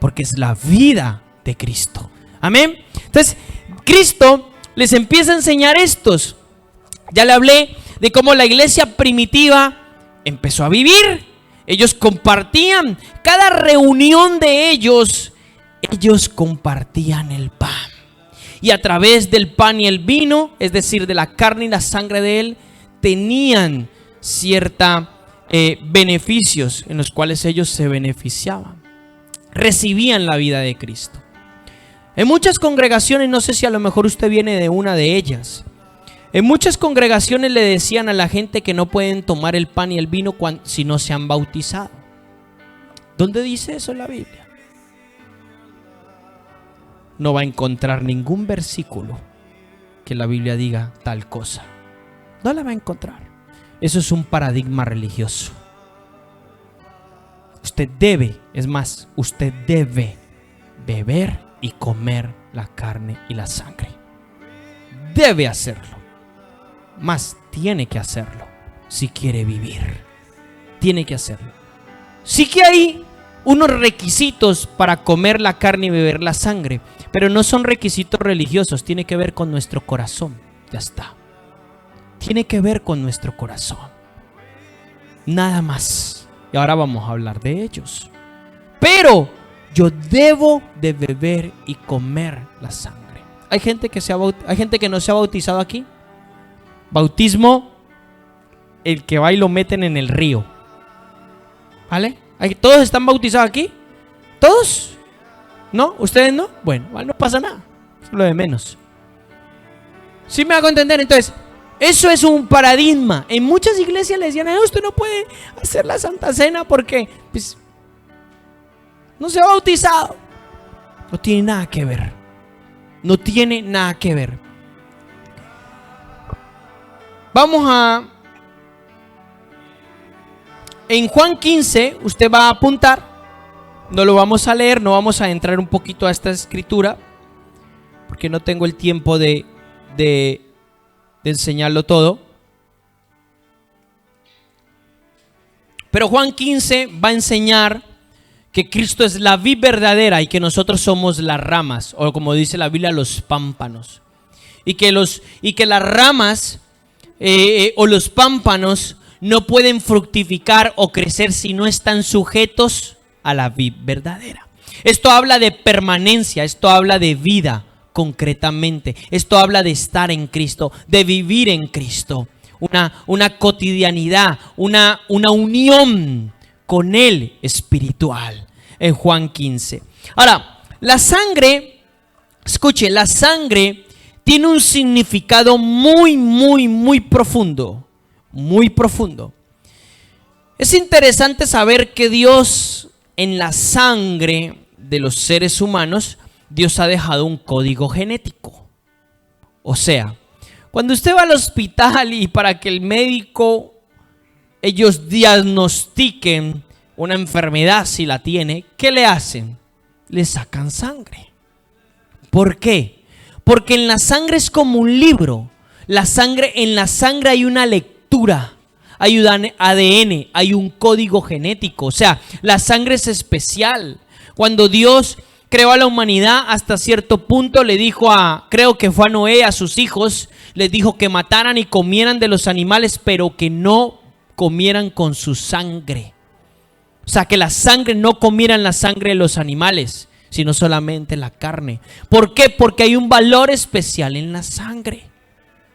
Porque es la vida de Cristo. Amén. Entonces, Cristo les empieza a enseñar estos. Ya le hablé de cómo la iglesia primitiva empezó a vivir. Ellos compartían. Cada reunión de ellos compartían el pan. Y a través del pan y el vino, es decir, de la carne y la sangre de Él, tenían ciertos beneficios en los cuales ellos se beneficiaban. Recibían la vida de Cristo. En muchas congregaciones, no sé si a lo mejor usted viene de una de ellas, en muchas congregaciones le decían a la gente que no pueden tomar el pan y el vino si no se han bautizado. ¿Dónde dice eso en la Biblia? No va a encontrar ningún versículo que la Biblia diga tal cosa. No la va a encontrar. Eso es un paradigma religioso. Usted debe beber y comer la carne y la sangre. Debe hacerlo. Más tiene que hacerlo si quiere vivir. Tiene que hacerlo. Sí que hay unos requisitos para comer la carne y beber la sangre, pero no son requisitos religiosos. Tiene que ver con nuestro corazón. Ya está. Tiene que ver con nuestro corazón. Nada más. Y ahora vamos a hablar de ellos. Pero yo debo de beber y comer la sangre. Hay gente que no se ha bautizado aquí. Bautismo, el que va y lo meten en el río. ¿Vale? ¿Todos están bautizados aquí? ¿Todos? ¿No? ¿Ustedes no? Bueno, no pasa nada. Es lo de menos. ¿Sí me hago entender? Entonces, eso es un paradigma. En muchas iglesias le decían: usted no puede hacer la Santa Cena porque pues, no se ha bautizado. No tiene nada que ver. No tiene nada que ver. Vamos en Juan 15, usted va a apuntar. No lo vamos a leer, no vamos a entrar un poquito a esta escritura, porque no tengo el tiempo de enseñarlo todo. Pero Juan 15 va a enseñar que Cristo es la vid verdadera y que nosotros somos las ramas, o como dice la Biblia, los pámpanos. Y que las ramas o los pámpanos no pueden fructificar o crecer si no están sujetos a la vid verdadera. Esto habla de permanencia, esto habla de vida concretamente. Esto habla de estar en Cristo, de vivir en Cristo. Una cotidianidad, una unión con Él espiritual. En Juan 15. Ahora, la sangre, escuche, la sangre tiene un significado muy profundo. Muy profundo. Es interesante saber que Dios, en la sangre de los seres humanos, Dios ha dejado un código genético. O sea, cuando usted va al hospital y para que el médico, ellos diagnostiquen una enfermedad si la tiene, ¿qué le hacen? Le sacan sangre. ¿Por qué? Porque en la sangre es como un libro. En la sangre hay una lectura, hay un ADN, hay un código genético. O sea, la sangre es especial. Cuando Dios creó a la humanidad, hasta cierto punto le dijo creo que fue a Noé, a sus hijos, les dijo que mataran y comieran de los animales, pero que no comieran con su sangre. O sea, que la sangre no comieran la sangre de los animales, sino solamente la carne. ¿Por qué? Porque hay un valor especial en la sangre.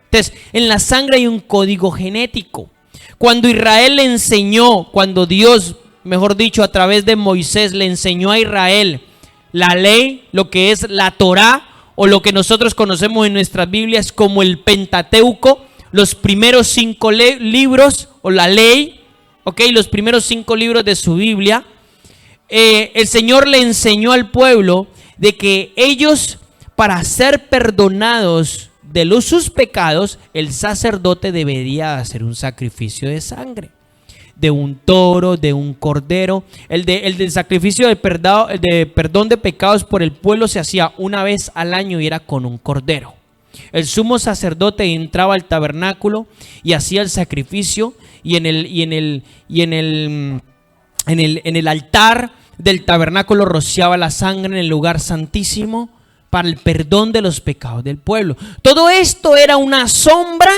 Entonces, en la sangre hay un código genético. Cuando Israel le enseñó, cuando Dios, mejor dicho, a través de Moisés le enseñó a Israel la ley, lo que es la Torá, o lo que nosotros conocemos en nuestras Biblias como el Pentateuco, los primeros 5 libros, o la ley, los primeros 5 libros de su Biblia, el Señor le enseñó al pueblo de que ellos, para ser perdonados de sus pecados, el sacerdote debería hacer un sacrificio de sangre, de un toro, de un cordero. El del sacrificio de perdón de pecados por el pueblo se hacía una vez al año y era con un cordero. El sumo sacerdote entraba al tabernáculo y hacía el sacrificio, y en el altar del tabernáculo rociaba la sangre en el lugar santísimo para el perdón de los pecados del pueblo. Todo esto era una sombra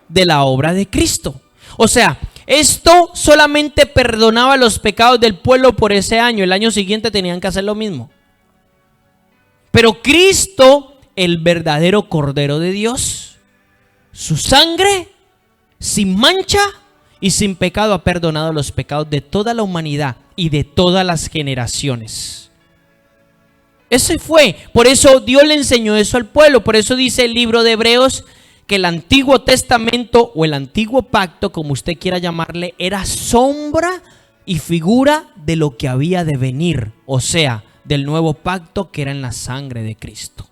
de la obra de Cristo. O sea, esto solamente perdonaba los pecados del pueblo por ese año. El año siguiente tenían que hacer lo mismo. Pero Cristo, el verdadero Cordero de Dios, su sangre sin mancha y sin pecado ha perdonado los pecados de toda la humanidad y de todas las generaciones. Ese fue, por eso Dios le enseñó eso al pueblo. Por eso dice el libro de Hebreos que el Antiguo Testamento, o el Antiguo Pacto, como usted quiera llamarle, era sombra y figura de lo que había de venir, o sea, del nuevo pacto que era en la sangre de Cristo.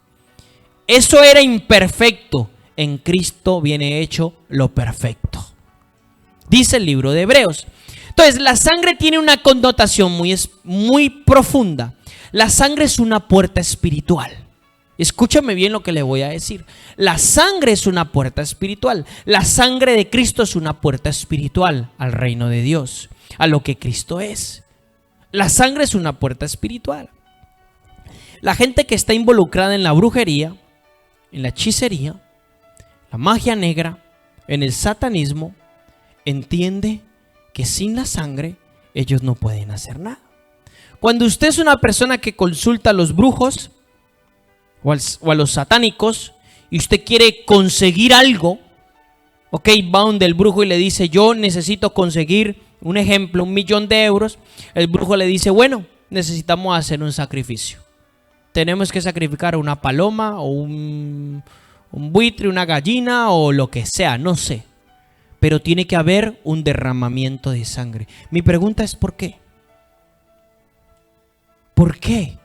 Eso era imperfecto, en Cristo viene hecho lo perfecto, dice el libro de Hebreos. Entonces, la sangre tiene una connotación muy profunda. La sangre es una puerta espiritual. Escúchame bien lo que le voy a decir. La sangre es una puerta espiritual. La sangre de Cristo es una puerta espiritual al reino de Dios, a lo que Cristo es. La sangre es una puerta espiritual. La gente que está involucrada en la brujería, en la hechicería, la magia negra, en el satanismo, entiende que sin la sangre ellos no pueden hacer nada. Cuando usted es una persona que consulta a los brujos o a los satánicos y usted quiere conseguir algo, va donde el brujo y le dice: yo necesito conseguir, un ejemplo, 1.000.000 de euros. El brujo le dice: bueno, necesitamos hacer un sacrificio. Tenemos que sacrificar una paloma o un buitre, una gallina o lo que sea, no sé. Pero tiene que haber un derramamiento de sangre. Mi pregunta es: ¿por qué? ¿Por qué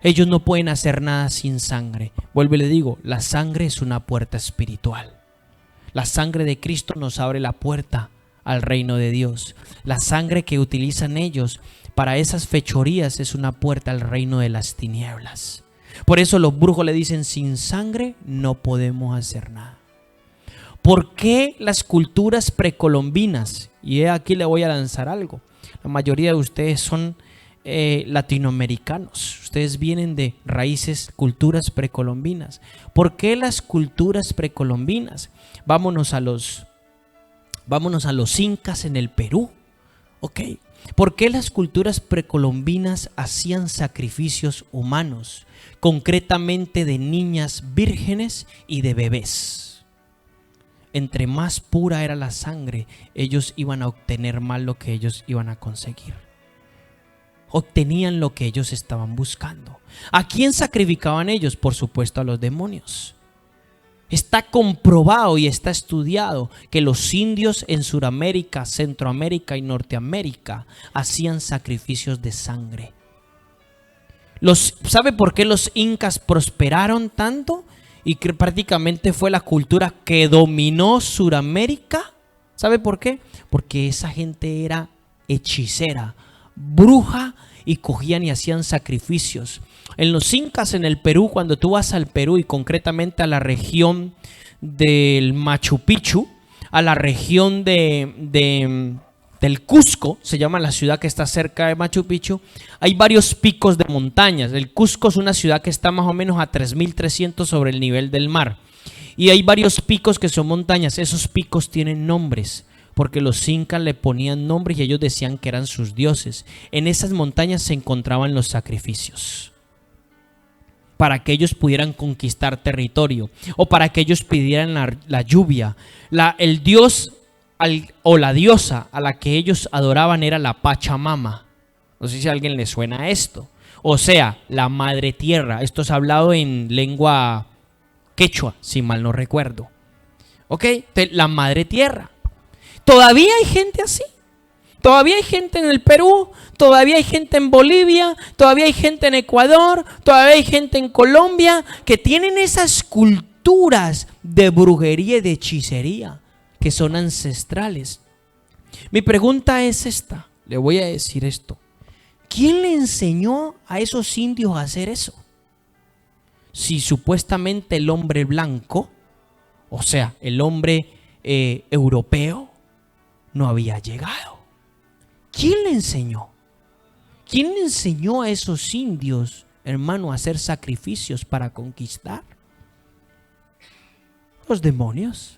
ellos no pueden hacer nada sin sangre? Vuelvo y le digo, la sangre es una puerta espiritual. La sangre de Cristo nos abre la puerta al reino de Dios. La sangre que utilizan ellos para esas fechorías es una puerta al reino de las tinieblas. Por eso los brujos le dicen: sin sangre no podemos hacer nada. ¿Por qué las culturas precolombinas? Y aquí le voy a lanzar algo. La mayoría de ustedes son latinoamericanos. Ustedes vienen de raíces, culturas precolombinas. ¿Por qué las culturas precolombinas? Vámonos a los incas en el Perú. Ok. ¿Por qué las culturas precolombinas hacían sacrificios humanos? Concretamente de niñas vírgenes y de bebés. Entre más pura era la sangre, ellos iban a obtener más lo que ellos iban a conseguir. Obtenían lo que ellos estaban buscando. ¿A quién sacrificaban ellos? Por supuesto a los demonios. Está comprobado y está estudiado que los indios en Sudamérica, Centroamérica y Norteamérica hacían sacrificios de sangre. ¿Sabe por qué los incas prosperaron tanto? Y que prácticamente fue la cultura que dominó Sudamérica. ¿Sabe por qué? Porque esa gente era hechicera, bruja, y cogían y hacían sacrificios. En los incas en el Perú, cuando tú vas al Perú y concretamente a la región del Machu Picchu, a la región del Cusco, se llama la ciudad que está cerca de Machu Picchu, hay varios picos de montañas. El Cusco es una ciudad que está más o menos a 3.300 sobre el nivel del mar. Y hay varios picos que son montañas. Esos picos tienen nombres, porque los incas le ponían nombres y ellos decían que eran sus dioses. En esas montañas se encontraban los sacrificios, para que ellos pudieran conquistar territorio, o para que ellos pidieran la lluvia. El dios o la diosa a la que ellos adoraban era la Pachamama. No sé si a alguien le suena esto. O sea, la madre tierra. Esto es hablado en lengua quechua, si mal no recuerdo. ¿Ok? La madre tierra. Todavía hay gente así. Todavía hay gente en el Perú, todavía hay gente en Bolivia, todavía hay gente en Ecuador, todavía hay gente en Colombia que tienen esas culturas de brujería y de hechicería que son ancestrales. Mi pregunta es esta, le voy a decir esto. ¿Quién le enseñó a esos indios a hacer eso? Si supuestamente el hombre blanco, o sea, el hombre europeo, no había llegado. ¿Quién le enseñó? ¿Quién le enseñó a esos indios, hermano, a hacer sacrificios para conquistar? Los demonios.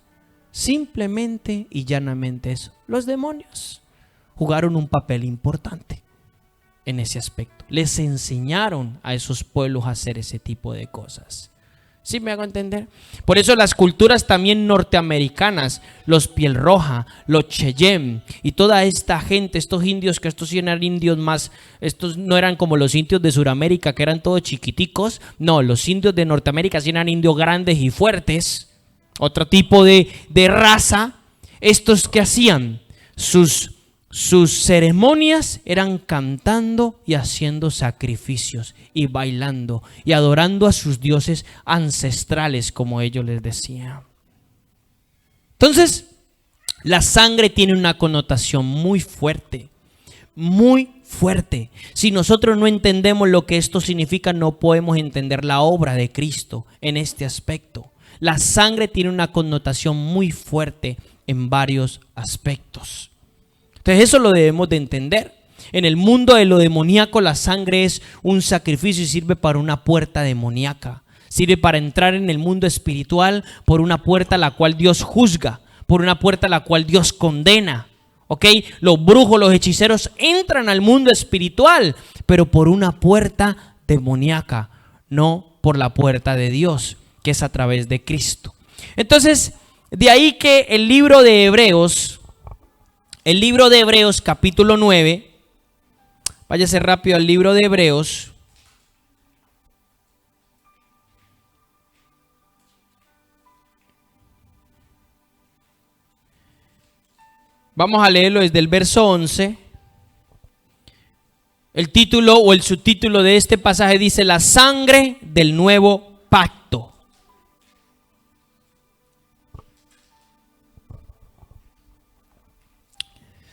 Simplemente y llanamente eso. Los demonios jugaron un papel importante en ese aspecto. Les enseñaron a esos pueblos a hacer ese tipo de cosas. ¿Sí me hago entender? Por eso las culturas también norteamericanas, los piel roja, los Cheyenne y toda esta gente, estos indios, que estos sí eran indios más, estos no eran como los indios de Sudamérica que eran todos chiquiticos. No, los indios de Norteamérica sí eran indios grandes y fuertes, otro tipo de raza. Estos que hacían sus ceremonias eran cantando y haciendo sacrificios y bailando y adorando a sus dioses ancestrales, como ellos les decían. Entonces, la sangre tiene una connotación muy fuerte, muy fuerte. Si nosotros no entendemos lo que esto significa, no podemos entender la obra de Cristo en este aspecto. La sangre tiene una connotación muy fuerte en varios aspectos. Entonces eso lo debemos de entender. En el mundo de lo demoníaco, la sangre es un sacrificio y sirve para una puerta demoníaca. Sirve para entrar en el mundo espiritual por una puerta a la cual Dios juzga, por una puerta a la cual Dios condena. ¿Ok? Los brujos, los hechiceros entran al mundo espiritual, pero por una puerta demoníaca, no por la puerta de Dios, que es a través de Cristo. Entonces, de ahí que el libro de Hebreos capítulo 9, váyase rápido al libro de Hebreos. Vamos a leerlo desde el verso 11. El título o el subtítulo de este pasaje dice: la sangre del nuevo pacto.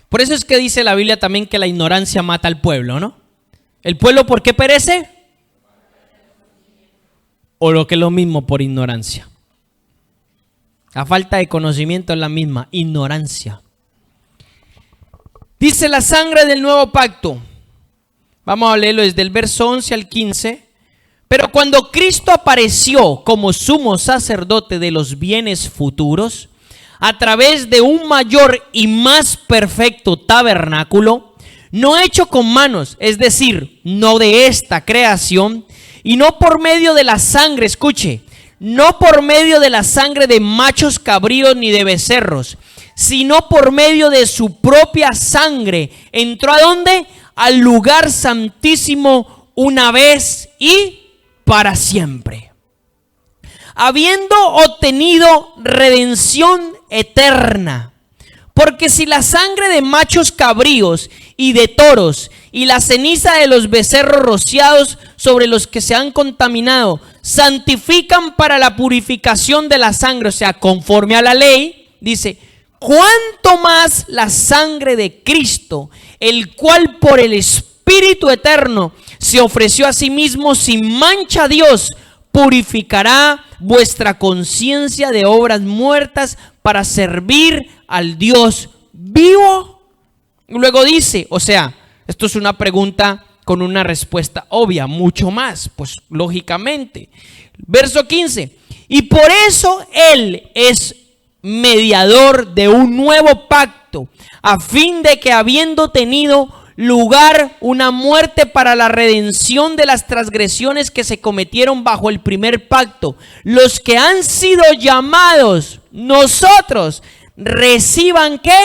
Por eso es que dice la Biblia también que la ignorancia mata al pueblo, ¿no? ¿El pueblo por qué perece? O lo que es lo mismo, por ignorancia. La falta de conocimiento es la misma, ignorancia. Dice la sangre del nuevo pacto. Vamos a leerlo desde el verso 11 al 15. Pero cuando Cristo apareció como sumo sacerdote de los bienes futuros, a través de un mayor y más perfecto tabernáculo, no hecho con manos, es decir, no de esta creación, y no por medio de la sangre, escuche, no por medio de la sangre de machos cabríos ni de becerros, sino por medio de su propia sangre. ¿Entró a dónde? Al lugar santísimo una vez y para siempre, habiendo obtenido redención eterna. Porque si la sangre de machos cabríos y de toros y la ceniza de los becerros rociados sobre los que se han contaminado santifican para la purificación de la sangre, o sea, conforme a la ley, dice, cuánto más la sangre de Cristo, el cual por el Espíritu eterno se ofreció a sí mismo sin mancha a Dios, purificará vuestra conciencia de obras muertas para servir al Dios vivo. Luego dice, o sea, esto es una pregunta con una respuesta obvia, mucho más, pues lógicamente. Verso 15, y por eso Él es mediador de un nuevo pacto, a fin de que habiendo tenido lugar una muerte para la redención de las transgresiones que se cometieron bajo el primer pacto, los que han sido llamados, nosotros, reciban ¿qué?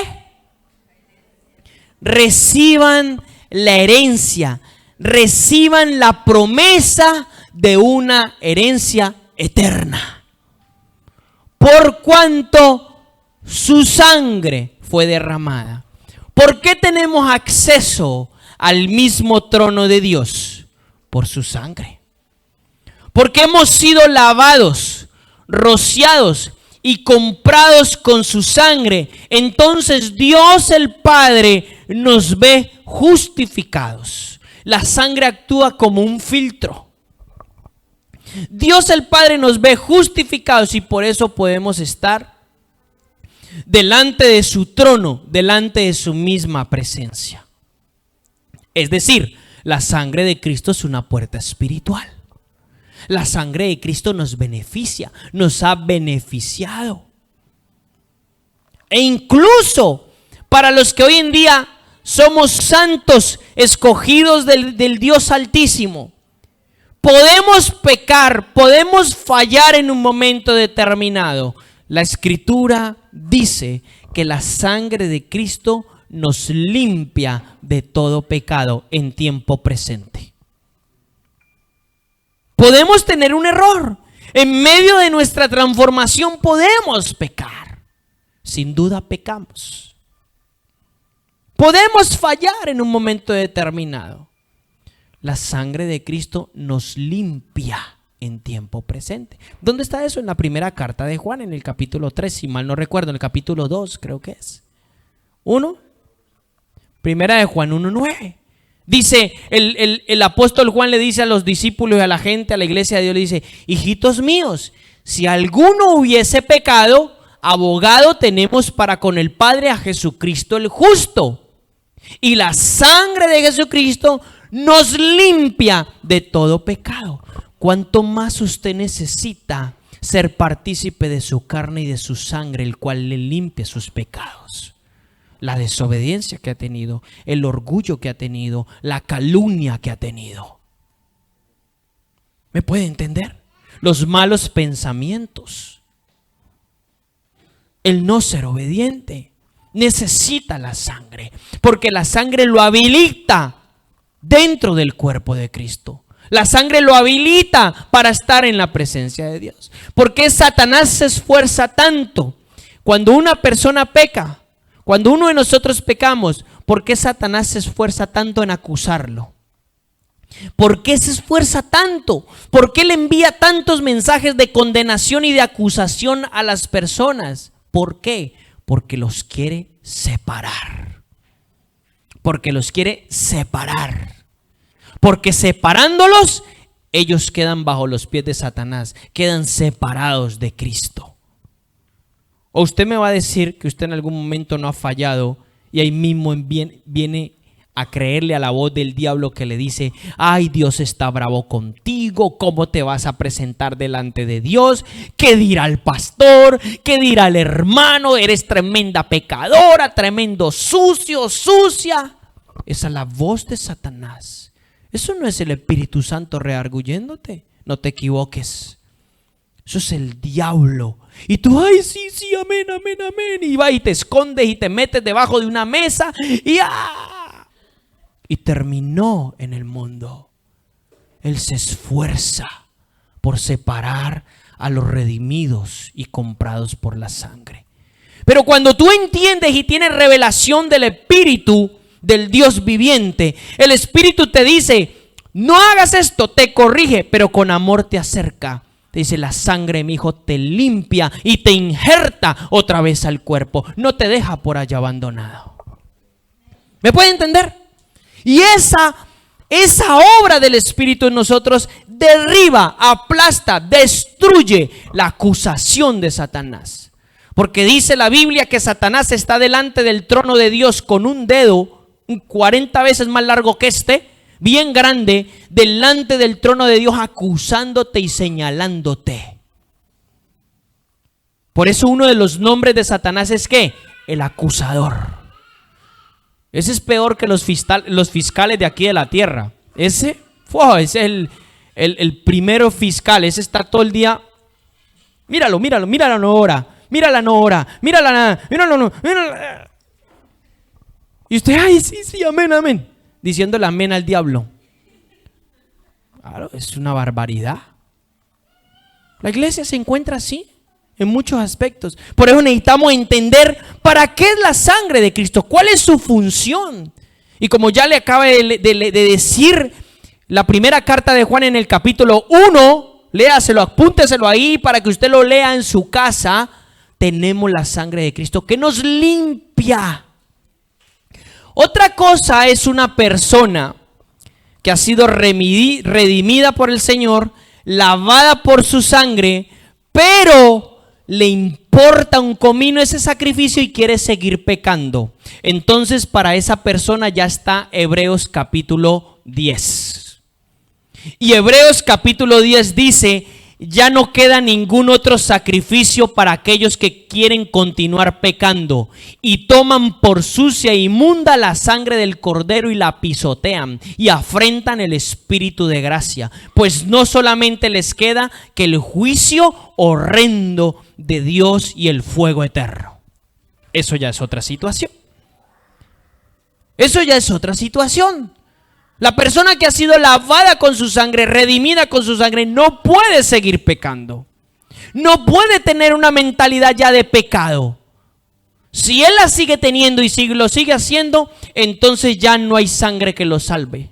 Reciban la herencia, reciban la promesa de una herencia eterna, por cuanto su sangre fue derramada. ¿Por qué tenemos acceso al mismo trono de Dios? Por su sangre. Porque hemos sido lavados, rociados y comprados con su sangre. Entonces Dios el Padre nos ve justificados. La sangre actúa como un filtro. Dios el Padre nos ve justificados y por eso podemos estar delante de su trono, delante de su misma presencia. Es decir, la sangre de Cristo es una puerta espiritual. La sangre de Cristo nos beneficia, nos ha beneficiado. E incluso para los que hoy en día somos santos, escogidos del Dios Altísimo, podemos pecar, podemos fallar en un momento determinado. La Escritura dice que la sangre de Cristo nos limpia de todo pecado en tiempo presente. Podemos tener un error. En medio de nuestra transformación podemos pecar. Sin duda pecamos. Podemos fallar en un momento determinado. La sangre de Cristo nos limpia en tiempo presente. ¿Dónde está eso? En la primera carta de Juan, en el capítulo 3, si mal no recuerdo, en el capítulo 2 creo que es. 1, primera de Juan 1:9. Dice, el apóstol Juan le dice a los discípulos y a la gente, a la iglesia de Dios, le dice, hijitos míos, si alguno hubiese pecado, abogado tenemos para con el Padre a Jesucristo el justo. Y la sangre de Jesucristo nos limpia de todo pecado. ¿Cuánto más usted necesita ser partícipe de su carne y de su sangre, el cual le limpia sus pecados? La desobediencia que ha tenido, el orgullo que ha tenido, la calumnia que ha tenido. ¿Me puede entender? Los malos pensamientos, el no ser obediente. Necesita la sangre, porque la sangre lo habilita dentro del cuerpo de Cristo. La sangre lo habilita para estar en la presencia de Dios. ¿Por qué Satanás se esfuerza tanto cuando una persona peca? Cuando uno de nosotros pecamos, ¿por qué Satanás se esfuerza tanto en acusarlo? ¿Por qué se esfuerza tanto? ¿Por qué le envía tantos mensajes de condenación y de acusación a las personas? ¿Por qué? Porque los quiere separar. Porque los quiere separar. Porque separándolos, ellos quedan bajo los pies de Satanás, quedan separados de Cristo. O usted me va a decir que usted en algún momento no ha fallado y ahí mismo viene a creerle a la voz del diablo que le dice: ay, Dios está bravo contigo, ¿cómo te vas a presentar delante de Dios? ¿Qué dirá el pastor? ¿Qué dirá el hermano? Eres tremenda pecadora, tremendo sucio, sucia. Esa es la voz de Satanás. Eso no es el Espíritu Santo rearguyéndote. No te equivoques. Eso es el diablo. Y tú, ay, sí, amén, amén, amén. Y va y te escondes y te metes debajo de una mesa y terminó en el mundo. Él se esfuerza por separar a los redimidos y comprados por la sangre. Pero cuando tú entiendes y tienes revelación del Espíritu, del Dios viviente, el Espíritu te dice: no hagas esto, te corrige, pero con amor te acerca. Te dice: la sangre de mi hijo te limpia y te injerta otra vez al cuerpo. No te deja por allá abandonado. ¿Me puede entender? Y esa obra del Espíritu en nosotros derriba, aplasta, destruye la acusación de Satanás. Porque dice la Biblia que Satanás está delante del trono de Dios con un dedo 40 veces más largo que bien grande, delante del trono de Dios, acusándote y señalándote. Por eso uno de los nombres de Satanás es ¿qué? El acusador. Ese es peor que los fiscales de aquí de la tierra. Ese es el primero fiscal. Ese está todo el día. Míralo, no ora. Mírala. Y usted, ay, sí, amén, amén. Diciéndole amén al diablo. Claro, es una barbaridad. La iglesia se encuentra así en muchos aspectos. Por eso necesitamos entender para qué es la sangre de Cristo, cuál es su función. Y como ya le acaba de decir la primera carta de Juan en el capítulo 1, léaselo, apúnteselo ahí para que usted lo lea en su casa. Tenemos la sangre de Cristo que nos limpia. Otra cosa es una persona que ha sido redimida por el Señor, lavada por su sangre, pero le importa un comino ese sacrificio y quiere seguir pecando. Entonces para esa persona ya está Hebreos capítulo 10. Y Hebreos capítulo 10 dice: ya no queda ningún otro sacrificio para aquellos que quieren continuar pecando y toman por sucia e inmunda la sangre del cordero y la pisotean y afrentan el espíritu de gracia, pues no solamente les queda que el juicio horrendo de Dios y el fuego eterno. Eso ya es otra situación. La persona que ha sido lavada con su sangre, redimida con su sangre, no puede seguir pecando. No puede tener una mentalidad ya de pecado. Si él la sigue teniendo y lo sigue haciendo, entonces ya no hay sangre que lo salve.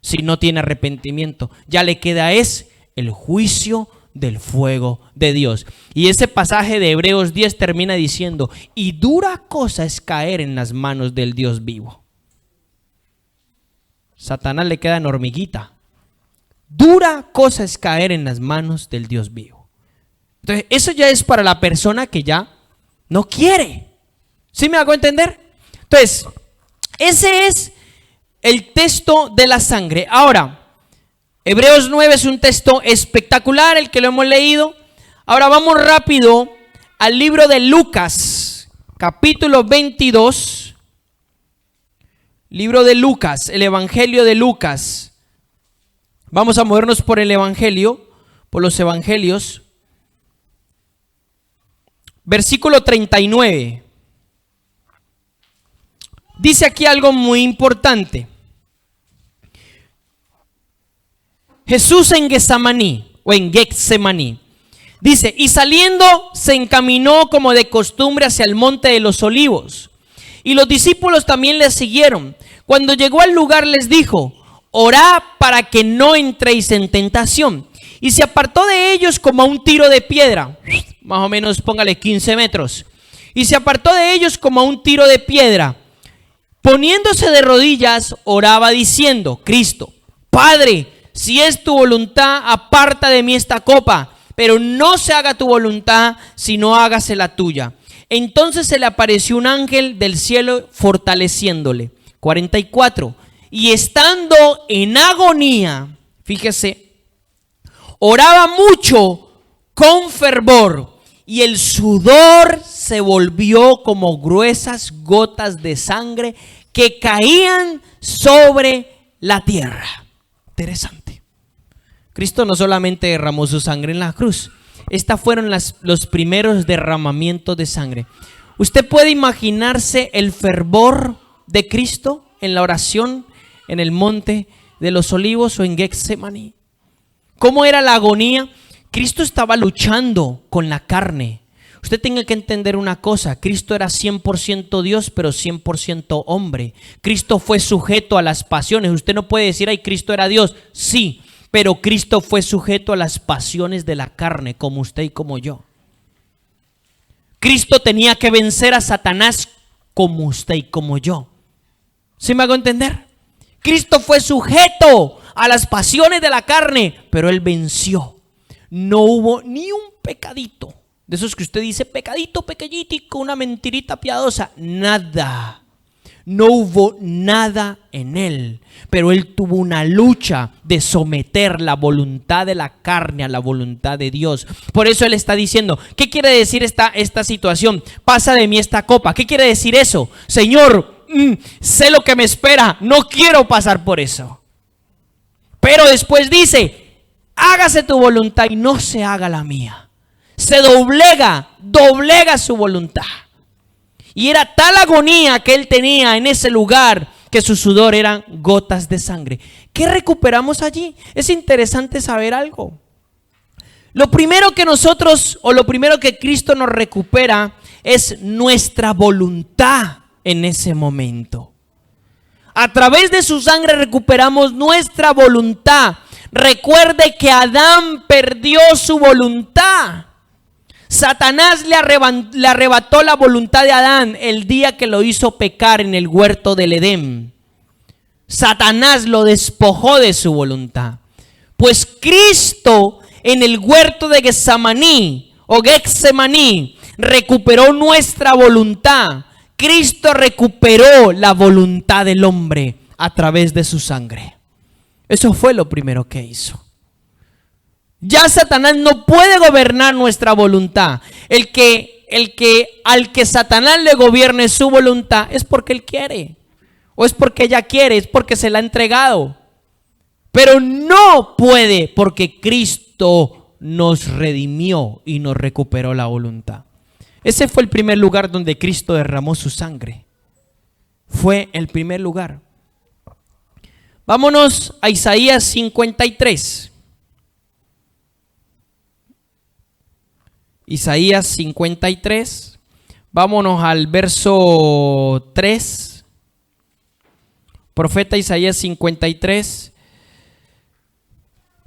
Si no tiene arrepentimiento, ya le queda es el juicio del fuego de Dios. Y ese pasaje de Hebreos 10 termina diciendo: y dura cosa es caer en las manos del Dios vivo. Satanás le queda en hormiguita. Dura cosa es caer en las manos del Dios vivo. Entonces, eso ya es para la persona que ya no quiere. ¿Sí me hago entender? Entonces, ese es el texto de la sangre. Ahora, Hebreos 9 es un texto espectacular, el que lo hemos leído. Ahora vamos rápido al libro de Lucas, capítulo 22. Libro de Lucas, el Evangelio de Lucas. Vamos a movernos por el Evangelio, por los Evangelios. Versículo 39. Dice aquí algo muy importante. Jesús en Getsemaní. Dice: y saliendo se encaminó como de costumbre hacia el monte de los olivos. Y los discípulos también le siguieron. Cuando llegó al lugar les dijo: orad para que no entréis en tentación. Y se apartó de ellos como a un tiro de piedra. Más o menos póngale 15 metros. Y se apartó de ellos como a un tiro de piedra. Poniéndose de rodillas, oraba diciendo: Cristo, Padre, si es tu voluntad, aparta de mí esta copa. Pero no se haga tu voluntad, sino hágase la tuya. Entonces se le apareció un ángel del cielo fortaleciéndole. 44. Y estando en agonía, fíjese, oraba mucho con fervor, y el sudor se volvió como gruesas gotas de sangre que caían sobre la tierra. Interesante. Cristo no solamente derramó su sangre en la cruz. Estas fueron los primeros derramamientos de sangre. ¿Usted puede imaginarse el fervor de Cristo en la oración en el monte de los olivos o en Getsemaní? ¿Cómo era la agonía? Cristo estaba luchando con la carne. Usted tiene que entender una cosa: Cristo era 100% Dios, pero 100% hombre. Cristo fue sujeto a las pasiones. Usted no puede decir, ay, Cristo era Dios. Sí, pero Cristo fue sujeto a las pasiones de la carne, como usted y como yo. Cristo tenía que vencer a Satanás como usted y como yo. ¿Sí me hago entender? Cristo fue sujeto a las pasiones de la carne, pero Él venció. No hubo ni un pecadito de esos que usted dice, pecadito pequeñitico, una mentirita piadosa. Nada. No hubo nada en Él, pero Él tuvo una lucha de someter la voluntad de la carne a la voluntad de Dios. Por eso Él está diciendo, ¿qué quiere decir esta situación? Pasa de mí esta copa. ¿Qué quiere decir eso? Señor, sé lo que me espera, no quiero pasar por eso. Pero después dice, hágase tu voluntad y no se haga la mía. Se doblega su voluntad. Y era tal agonía que Él tenía en ese lugar que su sudor eran gotas de sangre. ¿Qué recuperamos allí? Es interesante saber algo. Lo primero que nosotros, o lo primero que Cristo nos recupera, es nuestra voluntad en ese momento. A través de su sangre recuperamos nuestra voluntad. Recuerde que Adán perdió su voluntad. Satanás le arrebató la voluntad de Adán el día que lo hizo pecar en el huerto del Edén. Satanás lo despojó de su voluntad. Pues Cristo en el huerto de Getsemaní recuperó nuestra voluntad. Cristo recuperó la voluntad del hombre a través de su sangre. Eso fue lo primero que hizo. Ya Satanás no puede gobernar nuestra voluntad. Al que Satanás le gobierne su voluntad es porque él quiere, o es porque ella quiere, es porque se la ha entregado. Pero no puede, porque Cristo nos redimió y nos recuperó la voluntad. Ese fue el primer lugar donde Cristo derramó su sangre. Fue el primer lugar. Vámonos a Isaías 53. Isaías 53, vámonos al verso 3, profeta Isaías 53.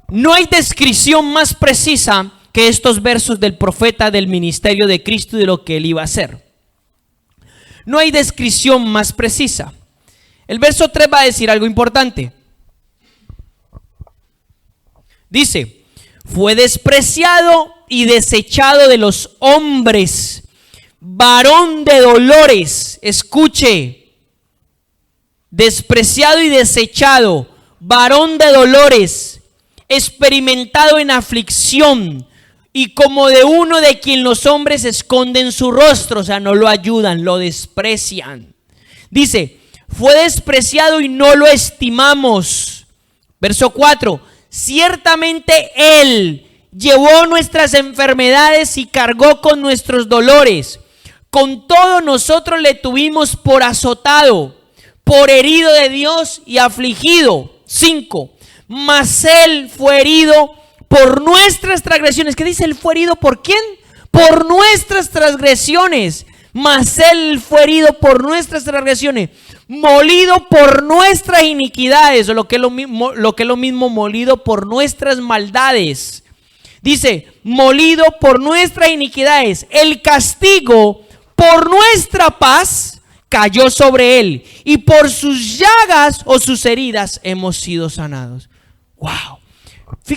No hay descripción más precisa que estos versos del profeta del ministerio de Cristo y de lo que Él iba a hacer. No hay descripción más precisa. El verso 3 va a decir algo importante. Dice, fue despreciado y desechado de los hombres, varón de dolores. Escuche, despreciado y desechado, varón de dolores, experimentado en aflicción, y como de uno de quien los hombres esconden su rostro, o sea, no lo ayudan, lo desprecian. Dice, fue despreciado y no lo estimamos. Verso 4, ciertamente Él llevó nuestras enfermedades y cargó con nuestros dolores. Con todo nosotros le tuvimos por azotado, por herido de Dios y afligido. 5. Mas Él fue herido por nuestras transgresiones. ¿Qué dice? Él fue herido ¿por quién? Por nuestras transgresiones. Mas Él fue herido por nuestras transgresiones, molido por nuestras iniquidades, o lo que es lo mismo, molido por nuestras maldades. Dice, molido por nuestras iniquidades, el castigo por nuestra paz cayó sobre Él, y por sus llagas o sus heridas hemos sido sanados. Wow.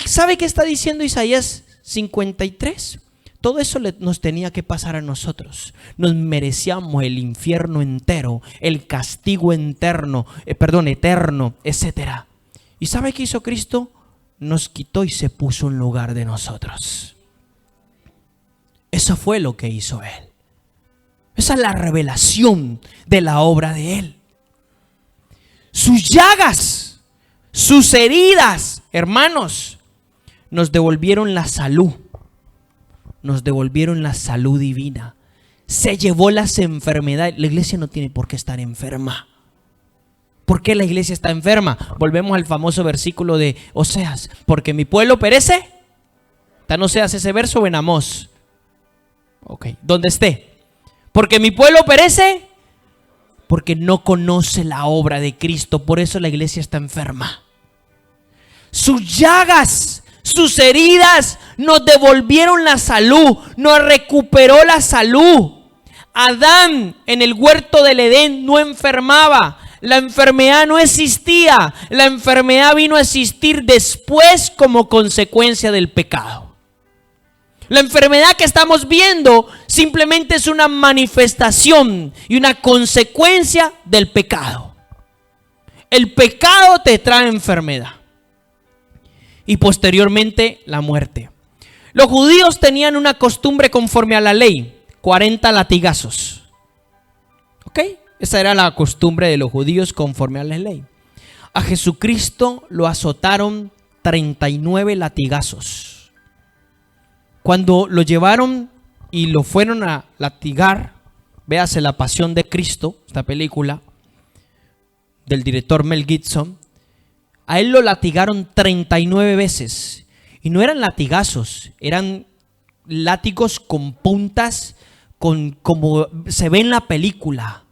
¿Sabe qué está diciendo Isaías 53? todo eso nos tenía que pasar a nosotros. Nos merecíamos el infierno entero, el castigo eterno, etc. ¿Y sabe qué hizo Cristo? Nos quitó y se puso en lugar de nosotros. Eso fue lo que hizo Él. Esa es la revelación de la obra de Él. Sus llagas, sus heridas, hermanos, nos devolvieron la salud. Nos devolvieron la salud divina. Se llevó las enfermedades. La iglesia no tiene por qué estar enferma. ¿Por qué la iglesia está enferma? Volvemos al famoso versículo de Oseas. Porque mi pueblo perece. ¿Está en Oseas ese verso o en Amós? Ok, donde esté. Porque mi pueblo perece porque no conoce la obra de Cristo. Por eso la iglesia está enferma. Sus llagas, sus heridas nos devolvieron la salud, nos recuperó la salud. Adán en el huerto del Edén no enfermaba, la enfermedad no existía, la enfermedad vino a existir después como consecuencia del pecado. La enfermedad que estamos viendo simplemente es una manifestación y una consecuencia del pecado. El pecado te trae enfermedad. Y posteriormente la muerte. Los judíos tenían una costumbre conforme a la ley, 40 latigazos. ¿Ok? Esa era la costumbre de los judíos conforme a la ley. A Jesucristo lo azotaron 39 latigazos. Cuando lo llevaron y lo fueron a latigar, véase La Pasión de Cristo, esta película del director Mel Gibson. A él lo latigaron 39 veces. Y no eran latigazos, eran látigos con puntas, como se ve en la película.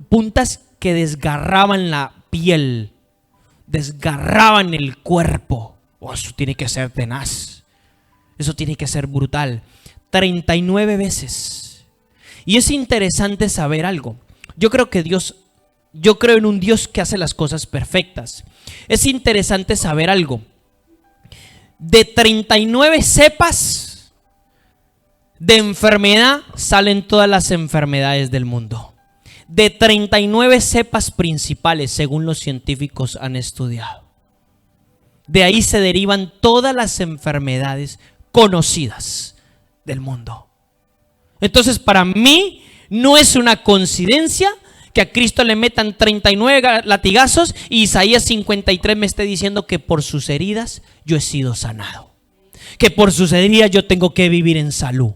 Puntas que desgarraban la piel, desgarraban el cuerpo. Oh, eso tiene que ser tenaz. Eso tiene que ser brutal. 39 veces. Y es interesante saber algo. Yo creo en un Dios que hace las cosas perfectas. Es interesante saber algo. De 39 cepas de enfermedad salen todas las enfermedades del mundo. De 39 cepas principales, según los científicos han estudiado. De ahí se derivan todas las enfermedades conocidas del mundo. Entonces, para mí no es una coincidencia que a Cristo le metan 39 latigazos y Isaías 53 me esté diciendo que por sus heridas yo he sido sanado, que por sus heridas yo tengo que vivir en salud.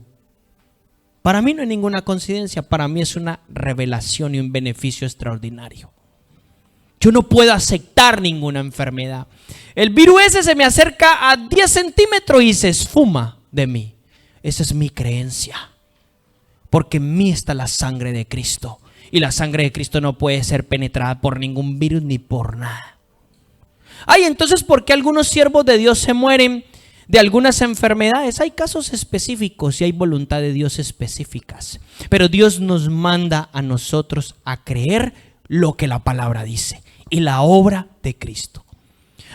Para mí no es ninguna coincidencia, para mí es una revelación y un beneficio extraordinario. Yo no puedo aceptar ninguna enfermedad. El virus ese se me acerca a 10 centímetros y se esfuma de mí. Esa es mi creencia, porque en mí está la sangre de Cristo. Y la sangre de Cristo no puede ser penetrada por ningún virus ni por nada. Ay, entonces, ¿por qué algunos siervos de Dios se mueren de algunas enfermedades? Hay casos específicos y hay voluntad de Dios específicas. Pero Dios nos manda a nosotros a creer lo que la palabra dice y la obra de Cristo.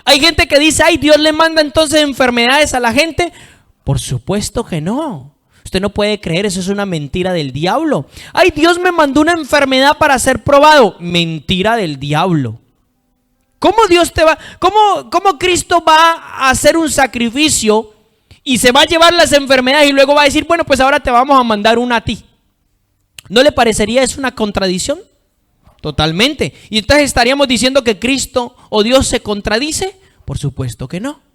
Hay gente que dice, ay, Dios le manda entonces enfermedades a la gente. Por supuesto que no. Usted no puede creer, eso es una mentira del diablo. Ay, Dios me mandó una enfermedad para ser probado. Mentira del diablo. ¿Cómo Cristo va a hacer un sacrificio y se va a llevar las enfermedades y luego va a decir, bueno, pues ahora te vamos a mandar una a ti? ¿No le parecería eso una contradicción? Totalmente. ¿Y entonces estaríamos diciendo que Cristo o Dios se contradice? Por supuesto que no.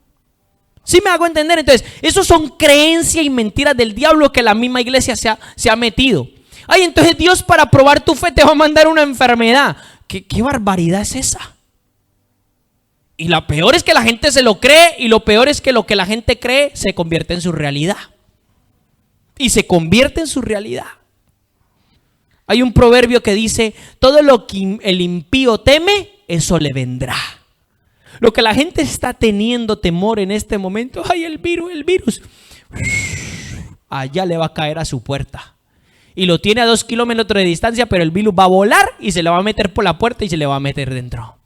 ¿Sí me hago entender? Entonces, eso son creencias y mentiras del diablo que la misma iglesia se ha metido. Ay, entonces Dios para probar tu fe te va a mandar una enfermedad. ¿Qué barbaridad es esa? Y lo peor es que la gente se lo cree, y lo peor es que lo que la gente cree se convierte en su realidad. Y se convierte en su realidad. Hay un proverbio que dice, todo lo que el impío teme, eso le vendrá. Lo que la gente está teniendo temor en este momento, ay, el virus, allá le va a caer a su puerta. Y lo tiene a 2 kilómetros de distancia, pero el virus va a volar y se le va a meter por la puerta y se le va a meter dentro.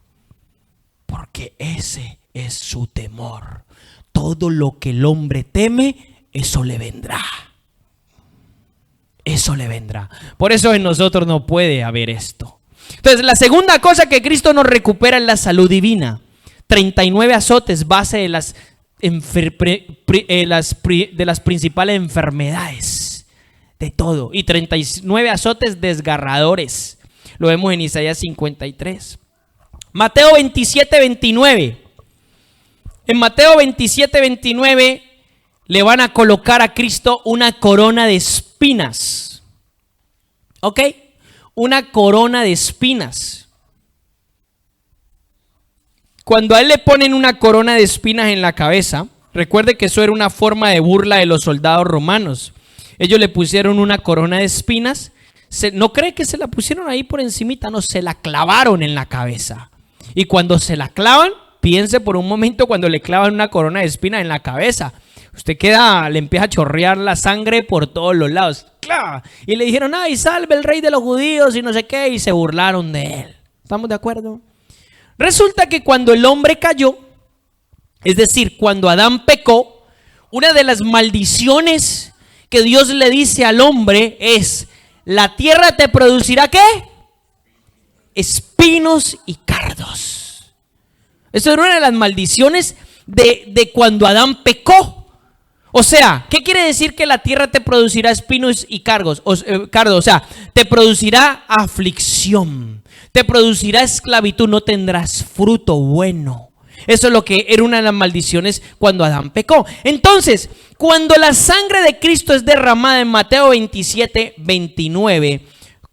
Porque ese es su temor. Todo lo que el hombre teme, eso le vendrá. Eso le vendrá. Por eso en nosotros no puede haber esto. Entonces, la segunda cosa que Cristo nos recupera es la salud divina. 39 azotes, base de las principales enfermedades, de todo. Y 39 azotes desgarradores. Lo vemos en Isaías 53. Mateo 27, 29. En Mateo 27, 29 le van a colocar a Cristo una corona de espinas. ¿Ok? Una corona de espinas. Cuando a él le ponen una corona de espinas en la cabeza, recuerde que eso era una forma de burla de los soldados romanos. Ellos le pusieron una corona de espinas. No cree que se la pusieron ahí por encimita, no, se la clavaron en la cabeza. Y cuando se la clavan, piense por un momento cuando le clavan una corona de espinas en la cabeza. Usted le empieza a chorrear la sangre por todos los lados. ¡Claro! Y le dijeron, ay, salve el rey de los judíos y no sé qué, y se burlaron de él. ¿Estamos de acuerdo? Resulta que cuando el hombre cayó, es decir, cuando Adán pecó, una de las maldiciones que Dios le dice al hombre es: la tierra te producirá ¿qué? Espinos y cardos. Eso era una de las maldiciones de cuando Adán pecó. O sea, ¿qué quiere decir que la tierra te producirá espinos y cardos? O sea, te producirá aflicción, te producirá esclavitud, no tendrás fruto bueno. Eso es lo que era una de las maldiciones cuando Adán pecó. Entonces, cuando la sangre de Cristo es derramada en Mateo 27, 29,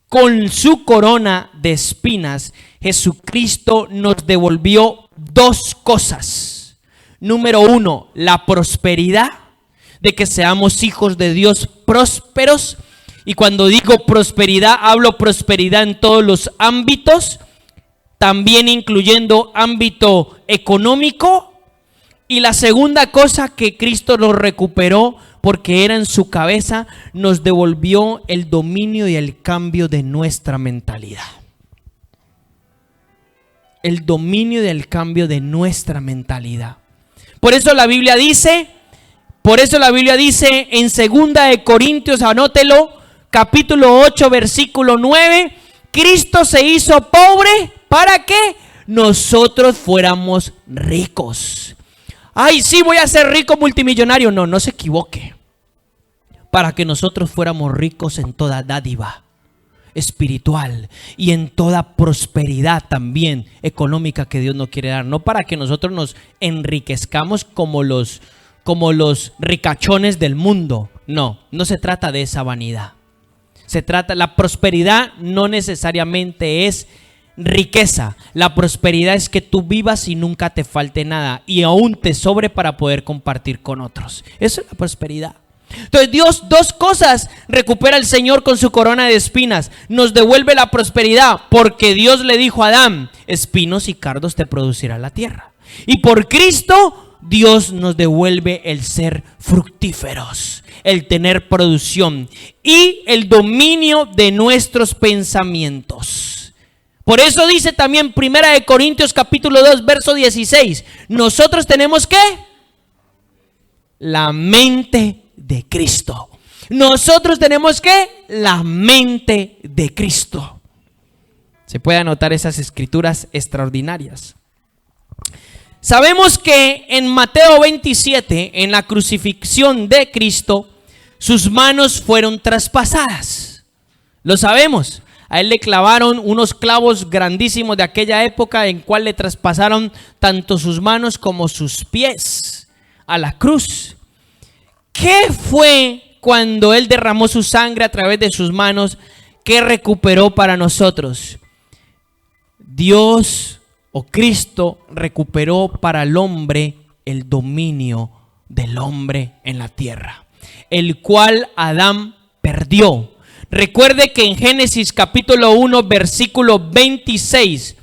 con su corona de espinas, Jesucristo nos devolvió dos cosas. Número uno, la prosperidad, de que seamos hijos de Dios prósperos. Y cuando digo prosperidad, hablo prosperidad en todos los ámbitos, también incluyendo ámbito económico. Y la segunda cosa que Cristo nos recuperó, porque era en su cabeza, nos devolvió el dominio y el cambio de nuestra mentalidad. El dominio y el cambio de nuestra mentalidad. Por eso la Biblia dice en 2 de Corintios, anótelo, capítulo 8, versículo 9, Cristo se hizo pobre para que nosotros fuéramos ricos. Ay, sí, voy a ser rico multimillonario. No se equivoque. Para que nosotros fuéramos ricos en toda dádiva espiritual y en toda prosperidad también económica que Dios nos quiere dar. No para que nosotros nos enriquezcamos como los ricachones del mundo. No se trata de esa vanidad. La prosperidad no necesariamente es riqueza. La prosperidad es que tú vivas y nunca te falte nada y aún te sobre para poder compartir con otros. Eso es la prosperidad. Entonces Dios, dos cosas recupera el Señor con su corona de espinas. Nos devuelve la prosperidad porque Dios le dijo a Adán: espinos y cardos te producirá la tierra. Y por Cristo Dios nos devuelve el ser fructíferos, el tener producción y el dominio de nuestros pensamientos. Por eso dice también 1 de Corintios capítulo 2 verso 16, nosotros tenemos ¿qué? La mente de Cristo. Nosotros tenemos ¿qué? La mente de Cristo. Se puede anotar esas escrituras extraordinarias. Sabemos que en Mateo 27, en la crucifixión de Cristo, sus manos fueron traspasadas. Lo sabemos. A él le clavaron unos clavos grandísimos de aquella época, en cual le traspasaron tanto sus manos como sus pies a la cruz. ¿Qué fue cuando él derramó su sangre a través de sus manos? ¿Qué recuperó para nosotros? Dios o Cristo recuperó para el hombre el dominio del hombre en la tierra, el cual Adán perdió. Recuerde que en Génesis capítulo 1 versículo 26,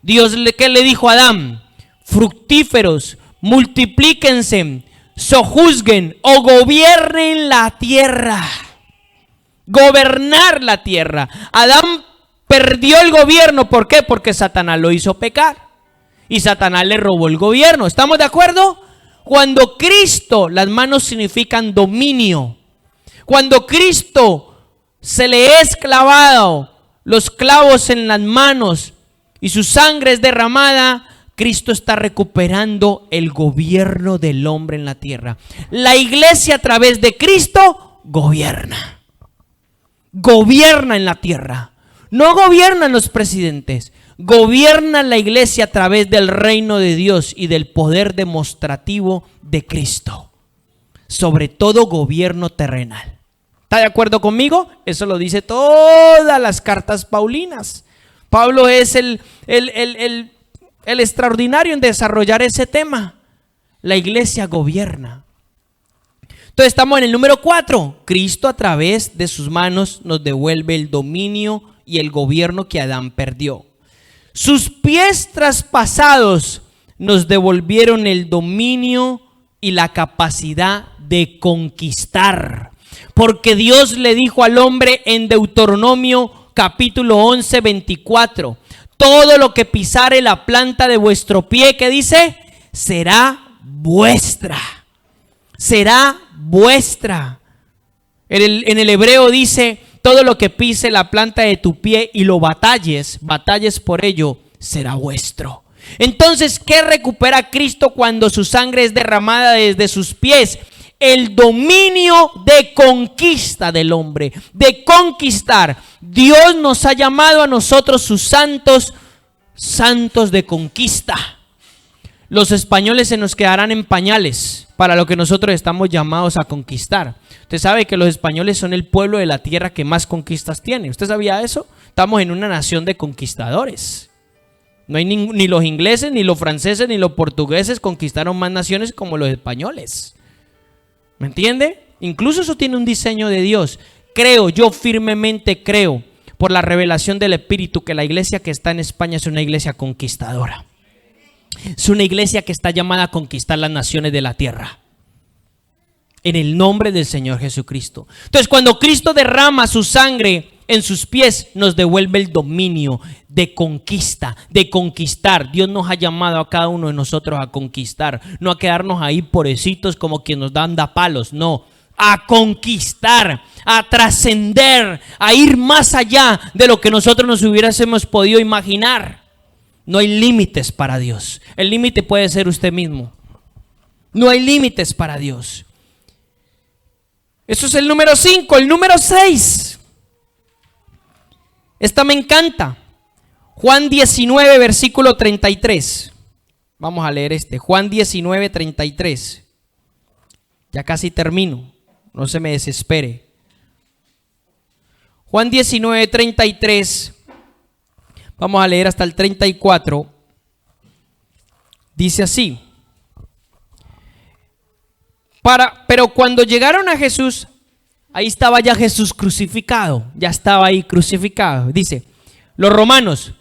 Dios ¿qué le dijo a Adán? Fructíferos, multiplíquense, sojuzguen o gobiernen la tierra. Gobernar la tierra. Adán perdió el gobierno. ¿Por qué? Porque Satanás lo hizo pecar y Satanás le robó el gobierno. ¿Estamos de acuerdo? Cuando Cristo, las manos significan dominio. Cuando Cristo se le es clavado los clavos en las manos y su sangre es derramada, Cristo está recuperando el gobierno del hombre en la tierra. La iglesia a través de Cristo gobierna. Gobierna en la tierra. No gobiernan los presidentes. Gobierna la iglesia a través del reino de Dios y del poder demostrativo de Cristo. Sobre todo gobierno terrenal. ¿Está de acuerdo conmigo? Eso lo dice todas las cartas paulinas. Pablo es el extraordinario en desarrollar ese tema. La iglesia gobierna. Entonces estamos en el número 4. Cristo a través de sus manos nos devuelve el dominio y el gobierno que Adán perdió. Sus pies traspasados nos devolvieron el dominio y la capacidad de conquistar. Porque Dios le dijo al hombre en Deuteronomio capítulo 11, 24: todo lo que pisare la planta de vuestro pie, ¿qué dice? Será vuestra. Será vuestra. En el hebreo dice: todo lo que pise la planta de tu pie y lo batalles por ello, será vuestro. Entonces, ¿qué recupera Cristo cuando su sangre es derramada desde sus pies? El dominio de conquista del hombre, de conquistar. Dios nos ha llamado a nosotros sus santos, santos de conquista. Los españoles se nos quedarán en pañales para lo que nosotros estamos llamados a conquistar. Usted sabe que los españoles son el pueblo de la tierra que más conquistas tiene. ¿Usted sabía eso? Estamos en una nación de conquistadores. No hay ni los ingleses, ni los franceses, ni los portugueses conquistaron más naciones como los españoles. ¿Me entiende? Incluso eso tiene un diseño de Dios. Yo firmemente creo, por la revelación del Espíritu, que la iglesia que está en España es una iglesia conquistadora. Es una iglesia que está llamada a conquistar las naciones de la tierra. En el nombre del Señor Jesucristo. Entonces, cuando Cristo derrama su sangre en sus pies, nos devuelve el dominio de conquista, de conquistar. Dios nos ha llamado a cada uno de nosotros a conquistar, no a quedarnos ahí pobrecitos como quien nos da palos, no, a conquistar, a trascender, a ir más allá de lo que nosotros nos hubiésemos podido imaginar. No hay límites para Dios. El límite puede ser usted mismo. No hay límites para Dios. Eso es el número 5. El número 6. Esta me encanta. Juan 19, versículo 33. Vamos a leer Juan 19, 33. Ya casi termino. No se me desespere. Juan 19, 33. Vamos a leer hasta el 34. Dice así. Pero cuando llegaron a Jesús, ahí estaba ya Jesús crucificado. Ya estaba ahí crucificado. Dice, los romanos,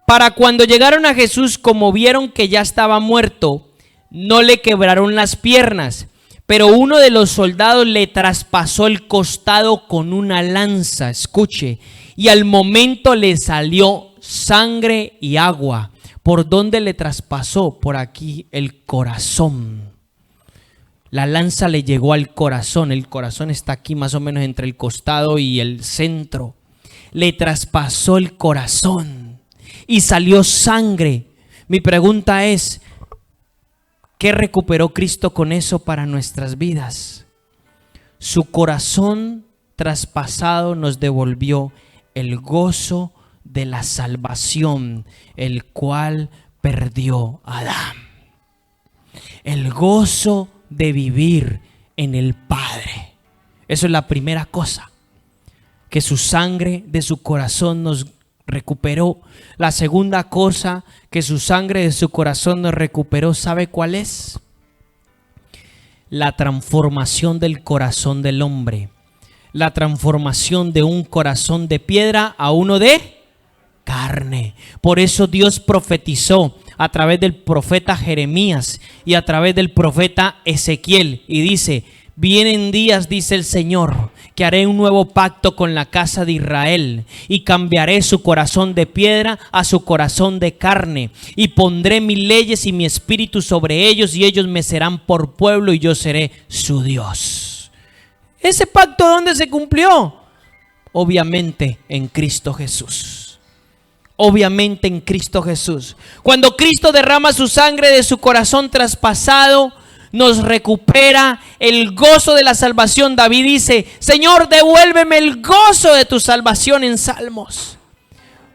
para cuando llegaron a Jesús, como vieron que ya estaba muerto, no le quebraron las piernas. Pero uno de los soldados le traspasó el costado con una lanza. Escuche. Y al momento le salió sangre y agua. ¿Por dónde le traspasó? Por aquí el corazón. La lanza le llegó al corazón. El corazón está aquí más o menos entre el costado y el centro. Le traspasó el corazón y salió sangre. Mi pregunta es, ¿qué recuperó Cristo con eso para nuestras vidas? Su corazón traspasado nos devolvió el gozo de la salvación, el cual perdió Adán. El gozo de vivir en el Padre. Eso es la primera cosa, que su sangre de su corazón nos recuperó. La segunda cosa que su sangre de su corazón nos recuperó, ¿sabe cuál es? La transformación del corazón del hombre. La transformación de un corazón de piedra a uno de carne. Por eso Dios profetizó a través del profeta Jeremías y a través del profeta Ezequiel y dice, Vienen días, dice el Señor, que haré un nuevo pacto con la casa de Israel y cambiaré su corazón de piedra a su corazón de carne y pondré mis leyes y mi espíritu sobre ellos y ellos me serán por pueblo y yo seré su Dios. ¿Ese pacto dónde se cumplió? Obviamente en Cristo Jesús. Obviamente en Cristo Jesús. Cuando Cristo derrama su sangre de su corazón traspasado, nos recupera el gozo de la salvación. David dice: Señor, devuélveme el gozo de tu salvación en Salmos.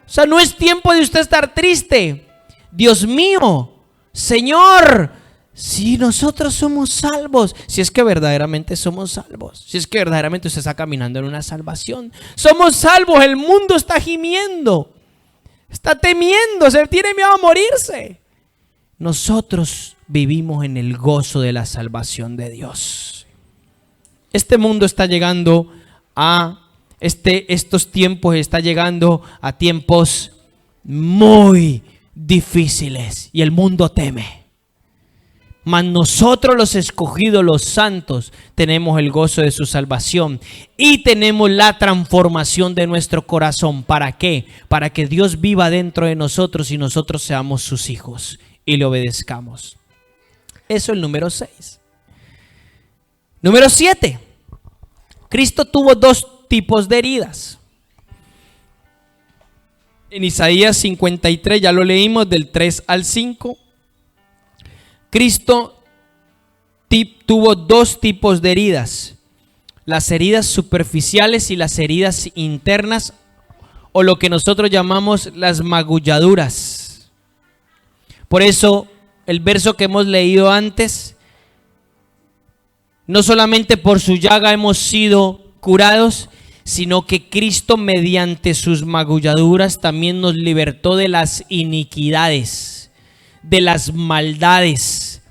O sea, no es tiempo de usted estar triste. Dios mío, Señor, si nosotros somos salvos, si es que verdaderamente somos salvos, si es que verdaderamente usted está caminando en una salvación, somos salvos. El mundo está gimiendo, está temiendo, se tiene miedo a morirse. Nosotros vivimos en el gozo de la salvación de Dios. Este mundo está llegando a estos tiempos, está llegando a tiempos muy difíciles y el mundo teme. Mas nosotros, los escogidos, los santos, tenemos el gozo de su salvación y tenemos la transformación de nuestro corazón. ¿Para qué? Para que Dios viva dentro de nosotros y nosotros seamos sus hijos y le obedezcamos. Eso es el número 6. Número 7. Cristo tuvo 2 tipos de heridas. En Isaías 53, ya lo leímos del 3 al 5. Cristo tuvo 2 tipos de heridas. Las heridas superficiales y las heridas internas, o lo que nosotros llamamos las magulladuras. Por eso el verso que hemos leído antes: no solamente por su llaga hemos sido curados, sino que Cristo mediante sus magulladuras también nos libertó de las iniquidades, de las maldades.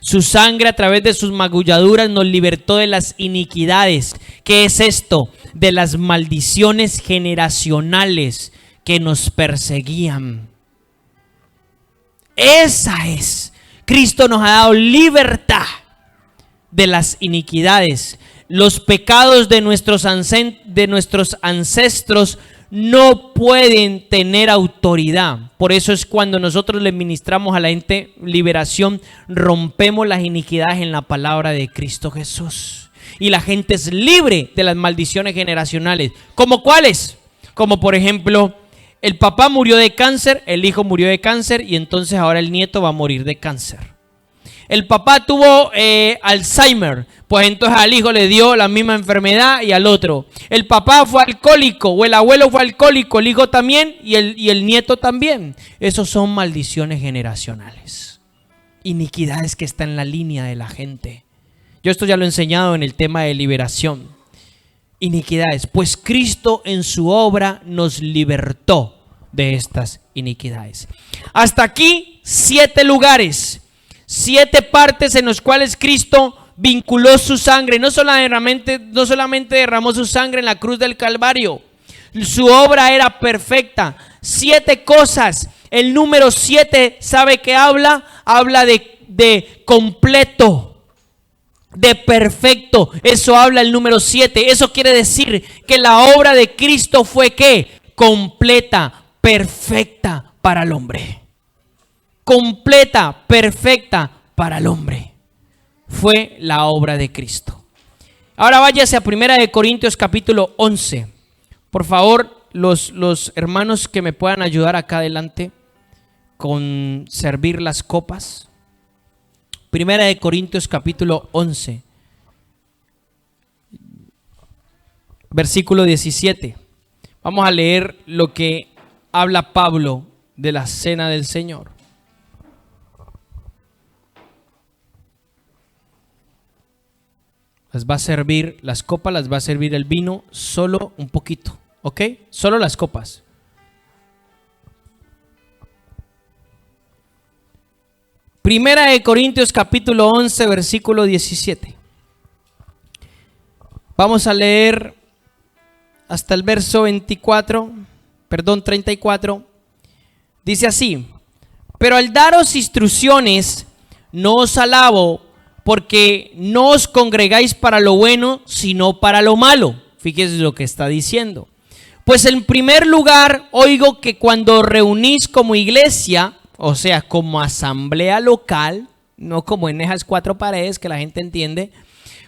Su sangre a través de sus magulladuras nos libertó de las iniquidades. ¿Qué es esto? De las maldiciones generacionales que nos perseguían. Esa es. Cristo nos ha dado libertad de las iniquidades. Los pecados de nuestros ancestros no pueden tener autoridad. Por eso es cuando nosotros le ministramos a la gente liberación, rompemos las iniquidades en la palabra de Cristo Jesús. Y la gente es libre de las maldiciones generacionales. ¿Cómo cuáles? Como por ejemplo, el papá murió de cáncer, el hijo murió de cáncer y entonces ahora el nieto va a morir de cáncer. El papá tuvo Alzheimer, pues entonces al hijo le dio la misma enfermedad y al otro. El papá fue alcohólico o el abuelo fue alcohólico, el hijo también y el nieto también. Esos son maldiciones generacionales, iniquidades que están en la línea de la gente. Yo esto ya lo he enseñado en el tema de liberación. Iniquidades, pues Cristo en su obra nos libertó de estas iniquidades. Hasta aquí 7 lugares. 7 partes en las cuales Cristo vinculó su sangre. No solamente derramó su sangre en la cruz del Calvario. Su obra era perfecta. 7 cosas. El número 7, ¿sabe qué habla? Habla de completo, de perfecto. Eso habla el número 7. Eso quiere decir que la obra de Cristo fue ¿qué? Completa, perfecta para el hombre. Completa, perfecta para el hombre. Fue la obra de Cristo. Ahora váyase a 1 Corintios capítulo 11. Por favor, los hermanos que me puedan ayudar acá adelante con servir las copas. 1 Corintios capítulo 11. Versículo 17. Vamos a leer lo que habla Pablo de la cena del Señor. Las va a servir, las copas las va a servir el vino solo un poquito, ¿ok? Solo las copas. Primera de Corintios capítulo 11 versículo 17. Vamos a leer hasta el verso 34. Dice así: pero al daros instrucciones no os alabo, porque no os congregáis para lo bueno, sino para lo malo. Fíjese lo que está diciendo. Pues en primer lugar, oigo que cuando os reunís como iglesia, o sea, como asamblea local, no como en esas cuatro paredes que la gente entiende,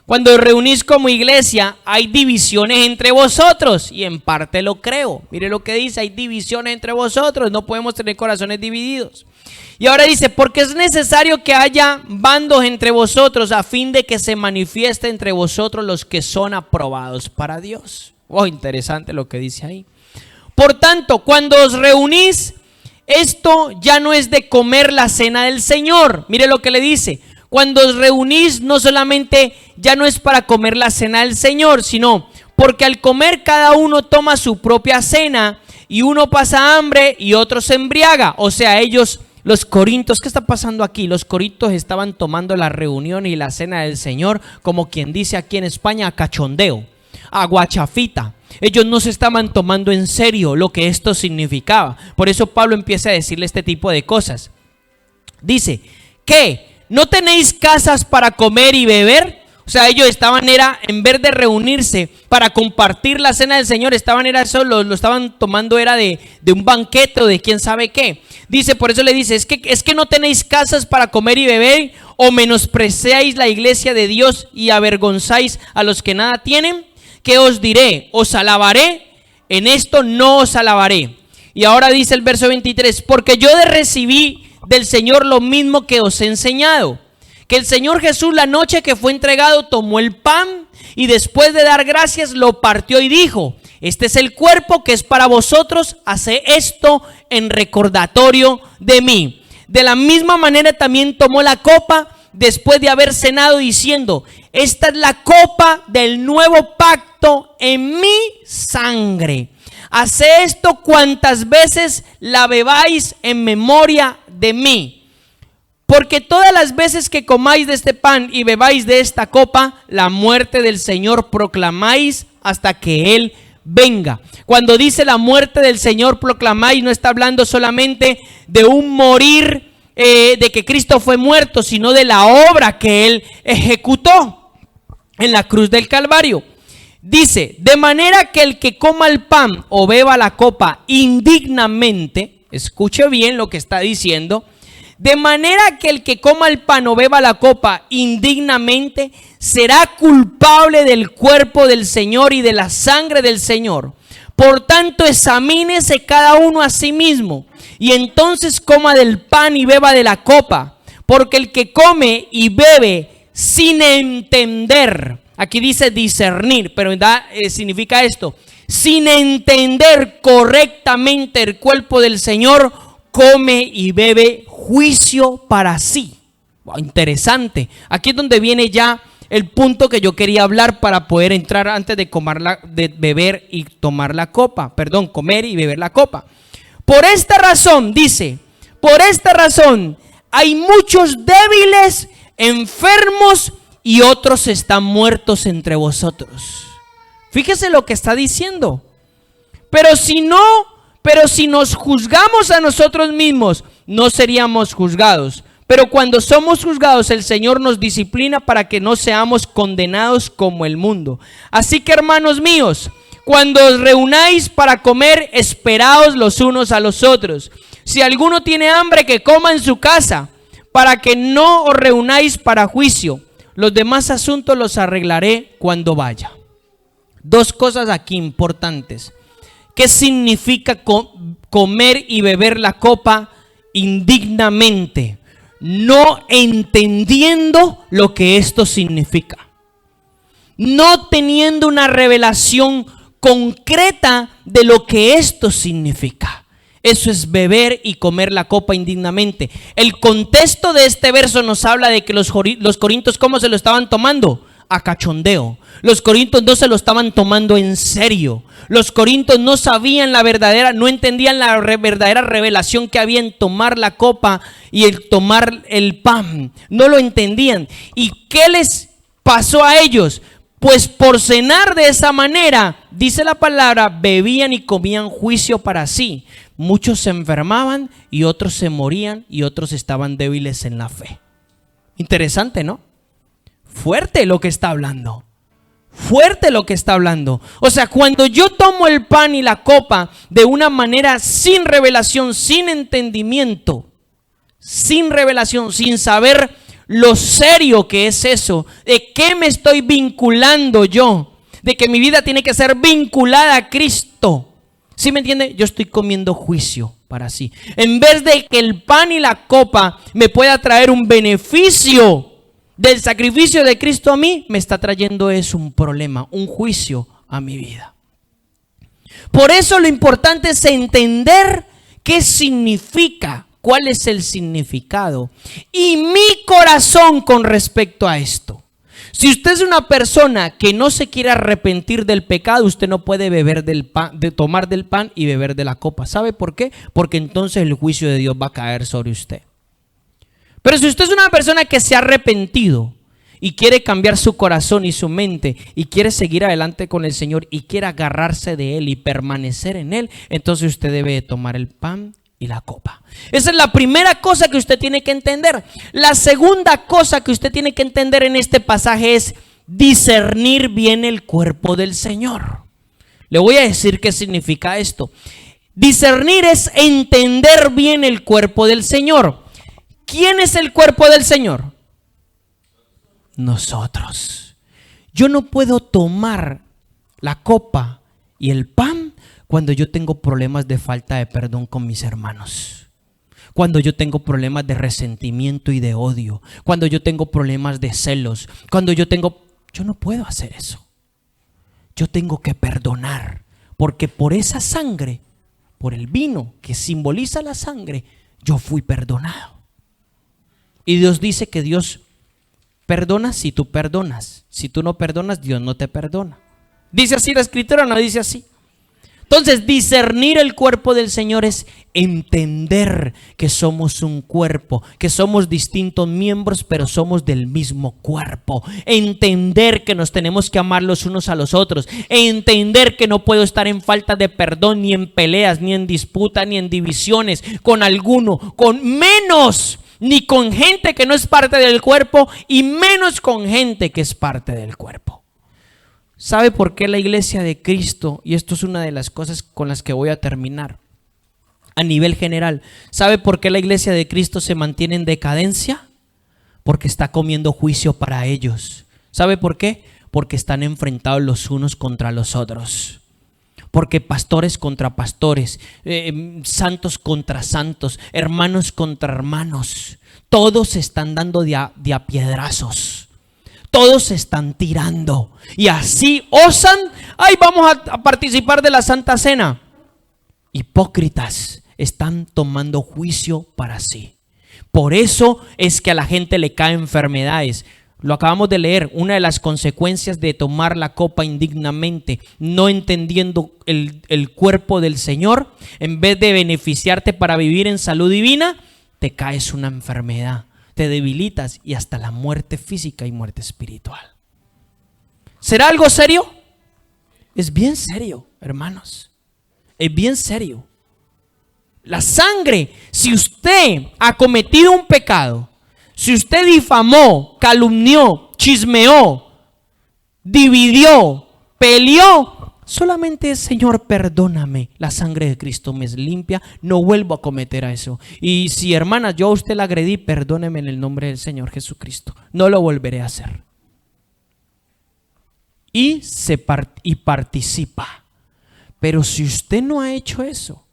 cuando os reunís como iglesia, hay divisiones entre vosotros, y en parte lo creo. Mire lo que dice, hay divisiones entre vosotros, no podemos tener corazones divididos. Y ahora dice, porque es necesario que haya bandos entre vosotros a fin de que se manifieste entre vosotros los que son aprobados para Dios. Oh, interesante lo que dice ahí. Por tanto, cuando os reunís, esto ya no es de comer la cena del Señor. Mire lo que le dice. Cuando os reunís, no solamente ya no es para comer la cena del Señor, sino porque al comer cada uno toma su propia cena y uno pasa hambre y otro se embriaga. O sea, ellos, los corintios, ¿qué está pasando aquí? Los corintios estaban tomando la reunión y la cena del Señor, como quien dice aquí en España, a cachondeo, a guachafita. Ellos no se estaban tomando en serio lo que esto significaba. Por eso Pablo empieza a decirle este tipo de cosas. Dice, ¿qué? ¿No tenéis casas para comer y beber? O sea, ellos estaban, en vez de reunirse para compartir la cena del Señor, lo estaban tomando de un banquete o de quién sabe qué. Dice, por eso le dice, es que no tenéis casas para comer y beber, o menospreciáis la iglesia de Dios y avergonzáis a los que nada tienen. ¿Qué os diré? ¿Os alabaré? En esto no os alabaré. Y ahora dice el verso 23, porque yo recibí del Señor lo mismo que os he enseñado, que el Señor Jesús la noche que fue entregado tomó el pan y después de dar gracias lo partió y dijo, este es el cuerpo que es para vosotros, haced esto en recordatorio de mí. De la misma manera también tomó la copa después de haber cenado diciendo, esta es la copa del nuevo pacto en mi sangre. Haced esto cuantas veces la bebáis en memoria de mí. Porque todas las veces que comáis de este pan y bebáis de esta copa, la muerte del Señor proclamáis hasta que Él venga. Cuando dice la muerte del Señor proclamáis, no está hablando solamente de un morir, de que Cristo fue muerto, sino de la obra que Él ejecutó en la cruz del Calvario. Dice, de manera que el que coma el pan o beba la copa indignamente, escuche bien lo que está diciendo, de manera que el que coma el pan o beba la copa indignamente será culpable del cuerpo del Señor y de la sangre del Señor. Por tanto, examínese cada uno a sí mismo y entonces coma del pan y beba de la copa, porque el que come y bebe sin entender, aquí dice discernir, pero significa esto, sin entender correctamente el cuerpo del Señor, come y bebe juicio para sí. Wow, interesante. Aquí es donde viene ya el punto que yo quería hablar para poder entrar antes de beber y tomar la copa. Perdón, comer y beber la copa. Por esta razón, dice, por esta razón hay muchos débiles, enfermos y otros están muertos entre vosotros. Fíjese lo que está diciendo. Pero si nos juzgamos a nosotros mismos, no seríamos juzgados. Pero cuando somos juzgados, el Señor nos disciplina para que no seamos condenados como el mundo. Así que, hermanos míos, cuando os reunáis para comer, esperaos los unos a los otros. Si alguno tiene hambre, que coma en su casa, para que no os reunáis para juicio. Los demás asuntos los arreglaré cuando vaya. Dos cosas aquí importantes. ¿Qué significa comer y beber la copa indignamente? No entendiendo lo que esto significa. No teniendo una revelación concreta de lo que esto significa. Eso es beber y comer la copa indignamente. El contexto de este verso nos habla de que los corintios, ¿cómo se lo estaban tomando? A cachondeo. Los corintios no se lo estaban tomando en serio. Los corintios no sabían no entendían la verdadera revelación que había en tomar la copa y el tomar el pan. No lo entendían. ¿Y qué les pasó a ellos? Pues por cenar de esa manera, dice la palabra, bebían y comían juicio para sí. Muchos se enfermaban y otros se morían y otros estaban débiles en la fe. Interesante, ¿no? Fuerte lo que está hablando. Fuerte lo que está hablando. O sea, cuando yo tomo el pan y la copa de una manera sin revelación, sin entendimiento, sin revelación, sin saber lo serio que es eso, de qué me estoy vinculando yo, de que mi vida tiene que ser vinculada a Cristo. ¿Sí me entiende? Yo estoy comiendo juicio para sí. En vez de que el pan y la copa me pueda traer un beneficio del sacrificio de Cristo a mí, me está trayendo es un problema, un juicio a mi vida. Por eso lo importante es entender qué significa, cuál es el significado y mi corazón con respecto a esto. Si usted es una persona que no se quiere arrepentir del pecado, usted no puede beber del pan, tomar del pan y beber de la copa. ¿Sabe por qué? Porque entonces el juicio de Dios va a caer sobre usted. Pero si usted es una persona que se ha arrepentido y quiere cambiar su corazón y su mente y quiere seguir adelante con el Señor y quiere agarrarse de Él y permanecer en Él, entonces usted debe tomar el pan y la copa. Esa es la primera cosa que usted tiene que entender. La segunda cosa que usted tiene que entender en este pasaje es discernir bien el cuerpo del Señor. Le voy a decir qué significa esto. Discernir es entender bien el cuerpo del Señor. ¿Quién es el cuerpo del Señor? Nosotros. Yo no puedo tomar la copa y el pan cuando yo tengo problemas de falta de perdón con mis hermanos, cuando yo tengo problemas de resentimiento y de odio, cuando yo tengo problemas de celos, yo no puedo hacer eso. Yo tengo que perdonar, porque por esa sangre, por el vino que simboliza la sangre, yo fui perdonado. Y Dios dice que Dios perdona si tú perdonas. Si tú no perdonas, Dios no te perdona. ¿Dice así la Escritura o no dice así? Entonces, discernir el cuerpo del Señor es entender que somos un cuerpo, que somos distintos miembros, pero somos del mismo cuerpo. Entender que nos tenemos que amar los unos a los otros. Entender que no puedo estar en falta de perdón, ni en peleas, ni en disputa, ni en divisiones con alguno, con menos, ni con gente que no es parte del cuerpo, y menos con gente que es parte del cuerpo. ¿Sabe por qué la iglesia de Cristo, y esto es una de las cosas con las que voy a terminar a nivel general, ¿sabe por qué la iglesia de Cristo se mantiene en decadencia? Porque está comiendo juicio para ellos. ¿Sabe por qué? Porque están enfrentados los unos contra los otros. Porque pastores contra pastores, santos contra santos, hermanos contra hermanos, todos se están dando de a piedrazos. Todos se están tirando y así osan, ay, vamos a participar de la Santa Cena. Hipócritas, están tomando juicio para sí. Por eso es que a la gente le caen enfermedades. Lo acabamos de leer, una de las consecuencias de tomar la copa indignamente, no entendiendo el cuerpo del Señor, en vez de beneficiarte para vivir en salud divina, te caes una enfermedad. Te debilitas y hasta la muerte física y muerte espiritual. ¿Será algo serio? Es bien serio, hermanos. Es bien serio. La sangre, si usted ha cometido un pecado, si usted difamó, calumnió, chismeó, dividió, peleó, solamente, Señor, perdóname, la sangre de Cristo me es limpia, no vuelvo a cometer eso. Y si, hermana, yo a usted la agredí, perdóneme en el nombre del Señor Jesucristo, no lo volveré a hacer. Y participa. Pero si usted no ha hecho eso,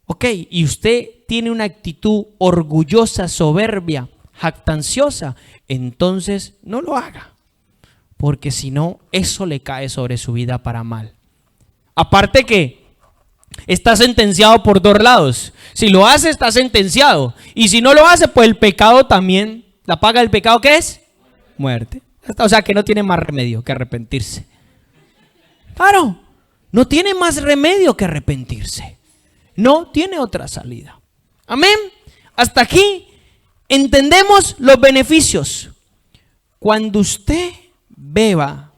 ok, y usted tiene una actitud orgullosa, soberbia, jactanciosa, entonces no lo haga. Porque si no, eso le cae sobre su vida para mal. Aparte que está sentenciado por dos lados. Si lo hace, está sentenciado. Y si no lo hace, pues el pecado también. ¿La paga del pecado qué es? Muerte. O sea que no tiene más remedio que arrepentirse. Claro, no tiene más remedio que arrepentirse. No tiene otra salida. Amén. Hasta aquí entendemos los beneficios. Cuando usted beba,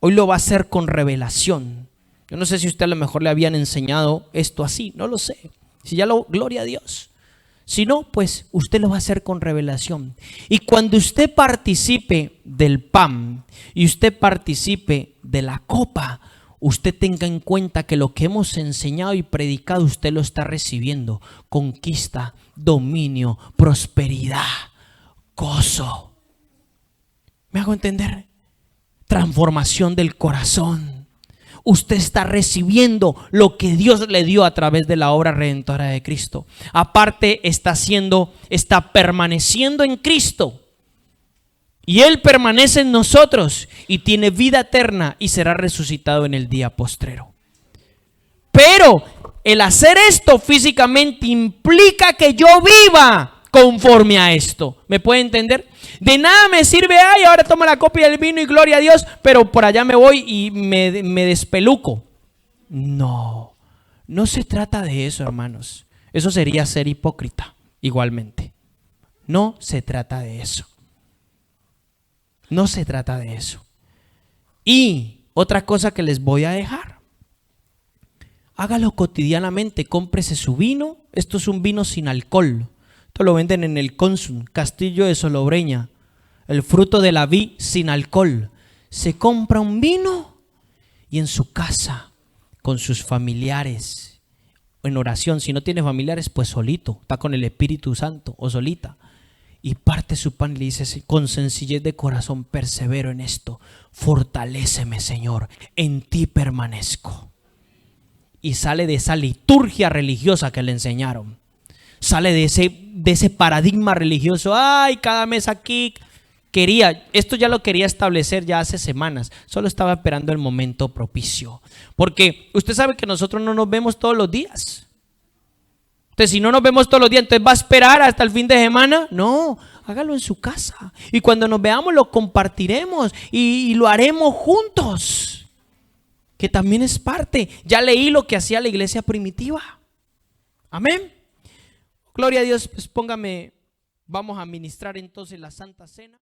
hoy lo va a hacer con revelación. Yo no sé si a usted a lo mejor le habían enseñado esto así, no lo sé. Si ya gloria a Dios. Si no, pues usted lo va a hacer con revelación. Y cuando usted participe del pan y usted participe de la copa, usted tenga en cuenta que lo que hemos enseñado y predicado usted lo está recibiendo. Conquista, dominio, prosperidad, gozo. ¿Me hago entender? Transformación del corazón. Usted está recibiendo lo que Dios le dio a través de la obra redentora de Cristo. Aparte está permaneciendo en Cristo. Y Él permanece en nosotros y tiene vida eterna y será resucitado en el día postrero. Pero el hacer esto físicamente implica que yo viva conforme a esto. ¿Me puede entender? De nada me sirve, ay, ahora toma la copa y el vino y gloria a Dios, pero por allá me voy y me despeluco. No, no se trata de eso, hermanos. Eso sería ser hipócrita, igualmente. No se trata de eso. No se trata de eso. Y otra cosa que les voy a dejar. Hágalo cotidianamente, cómprese su vino. Esto es un vino sin alcohol. Esto lo venden en el Consum, Castillo de Solobreña. El fruto de la vid sin alcohol. Se compra un vino y en su casa, con sus familiares, en oración. Si no tiene familiares, pues solito, está con el Espíritu Santo o solita. Y parte su pan y le dice con sencillez de corazón: persevero en esto, fortaléceme, Señor, en ti permanezco. Y sale de esa liturgia religiosa que le enseñaron. Sale de ese paradigma religioso. Ay, cada mes aquí esto ya lo quería establecer ya hace semanas. Solo estaba esperando el momento propicio. Porque usted sabe que nosotros no nos vemos todos los días. Entonces, si no nos vemos todos los días, entonces va a esperar hasta el fin de semana. No, hágalo en su casa. Y cuando nos veamos lo compartiremos y lo haremos juntos. Que también es parte. Ya leí lo que hacía la iglesia primitiva. Amén. Gloria a Dios. Pues vamos a ministrar entonces la Santa Cena.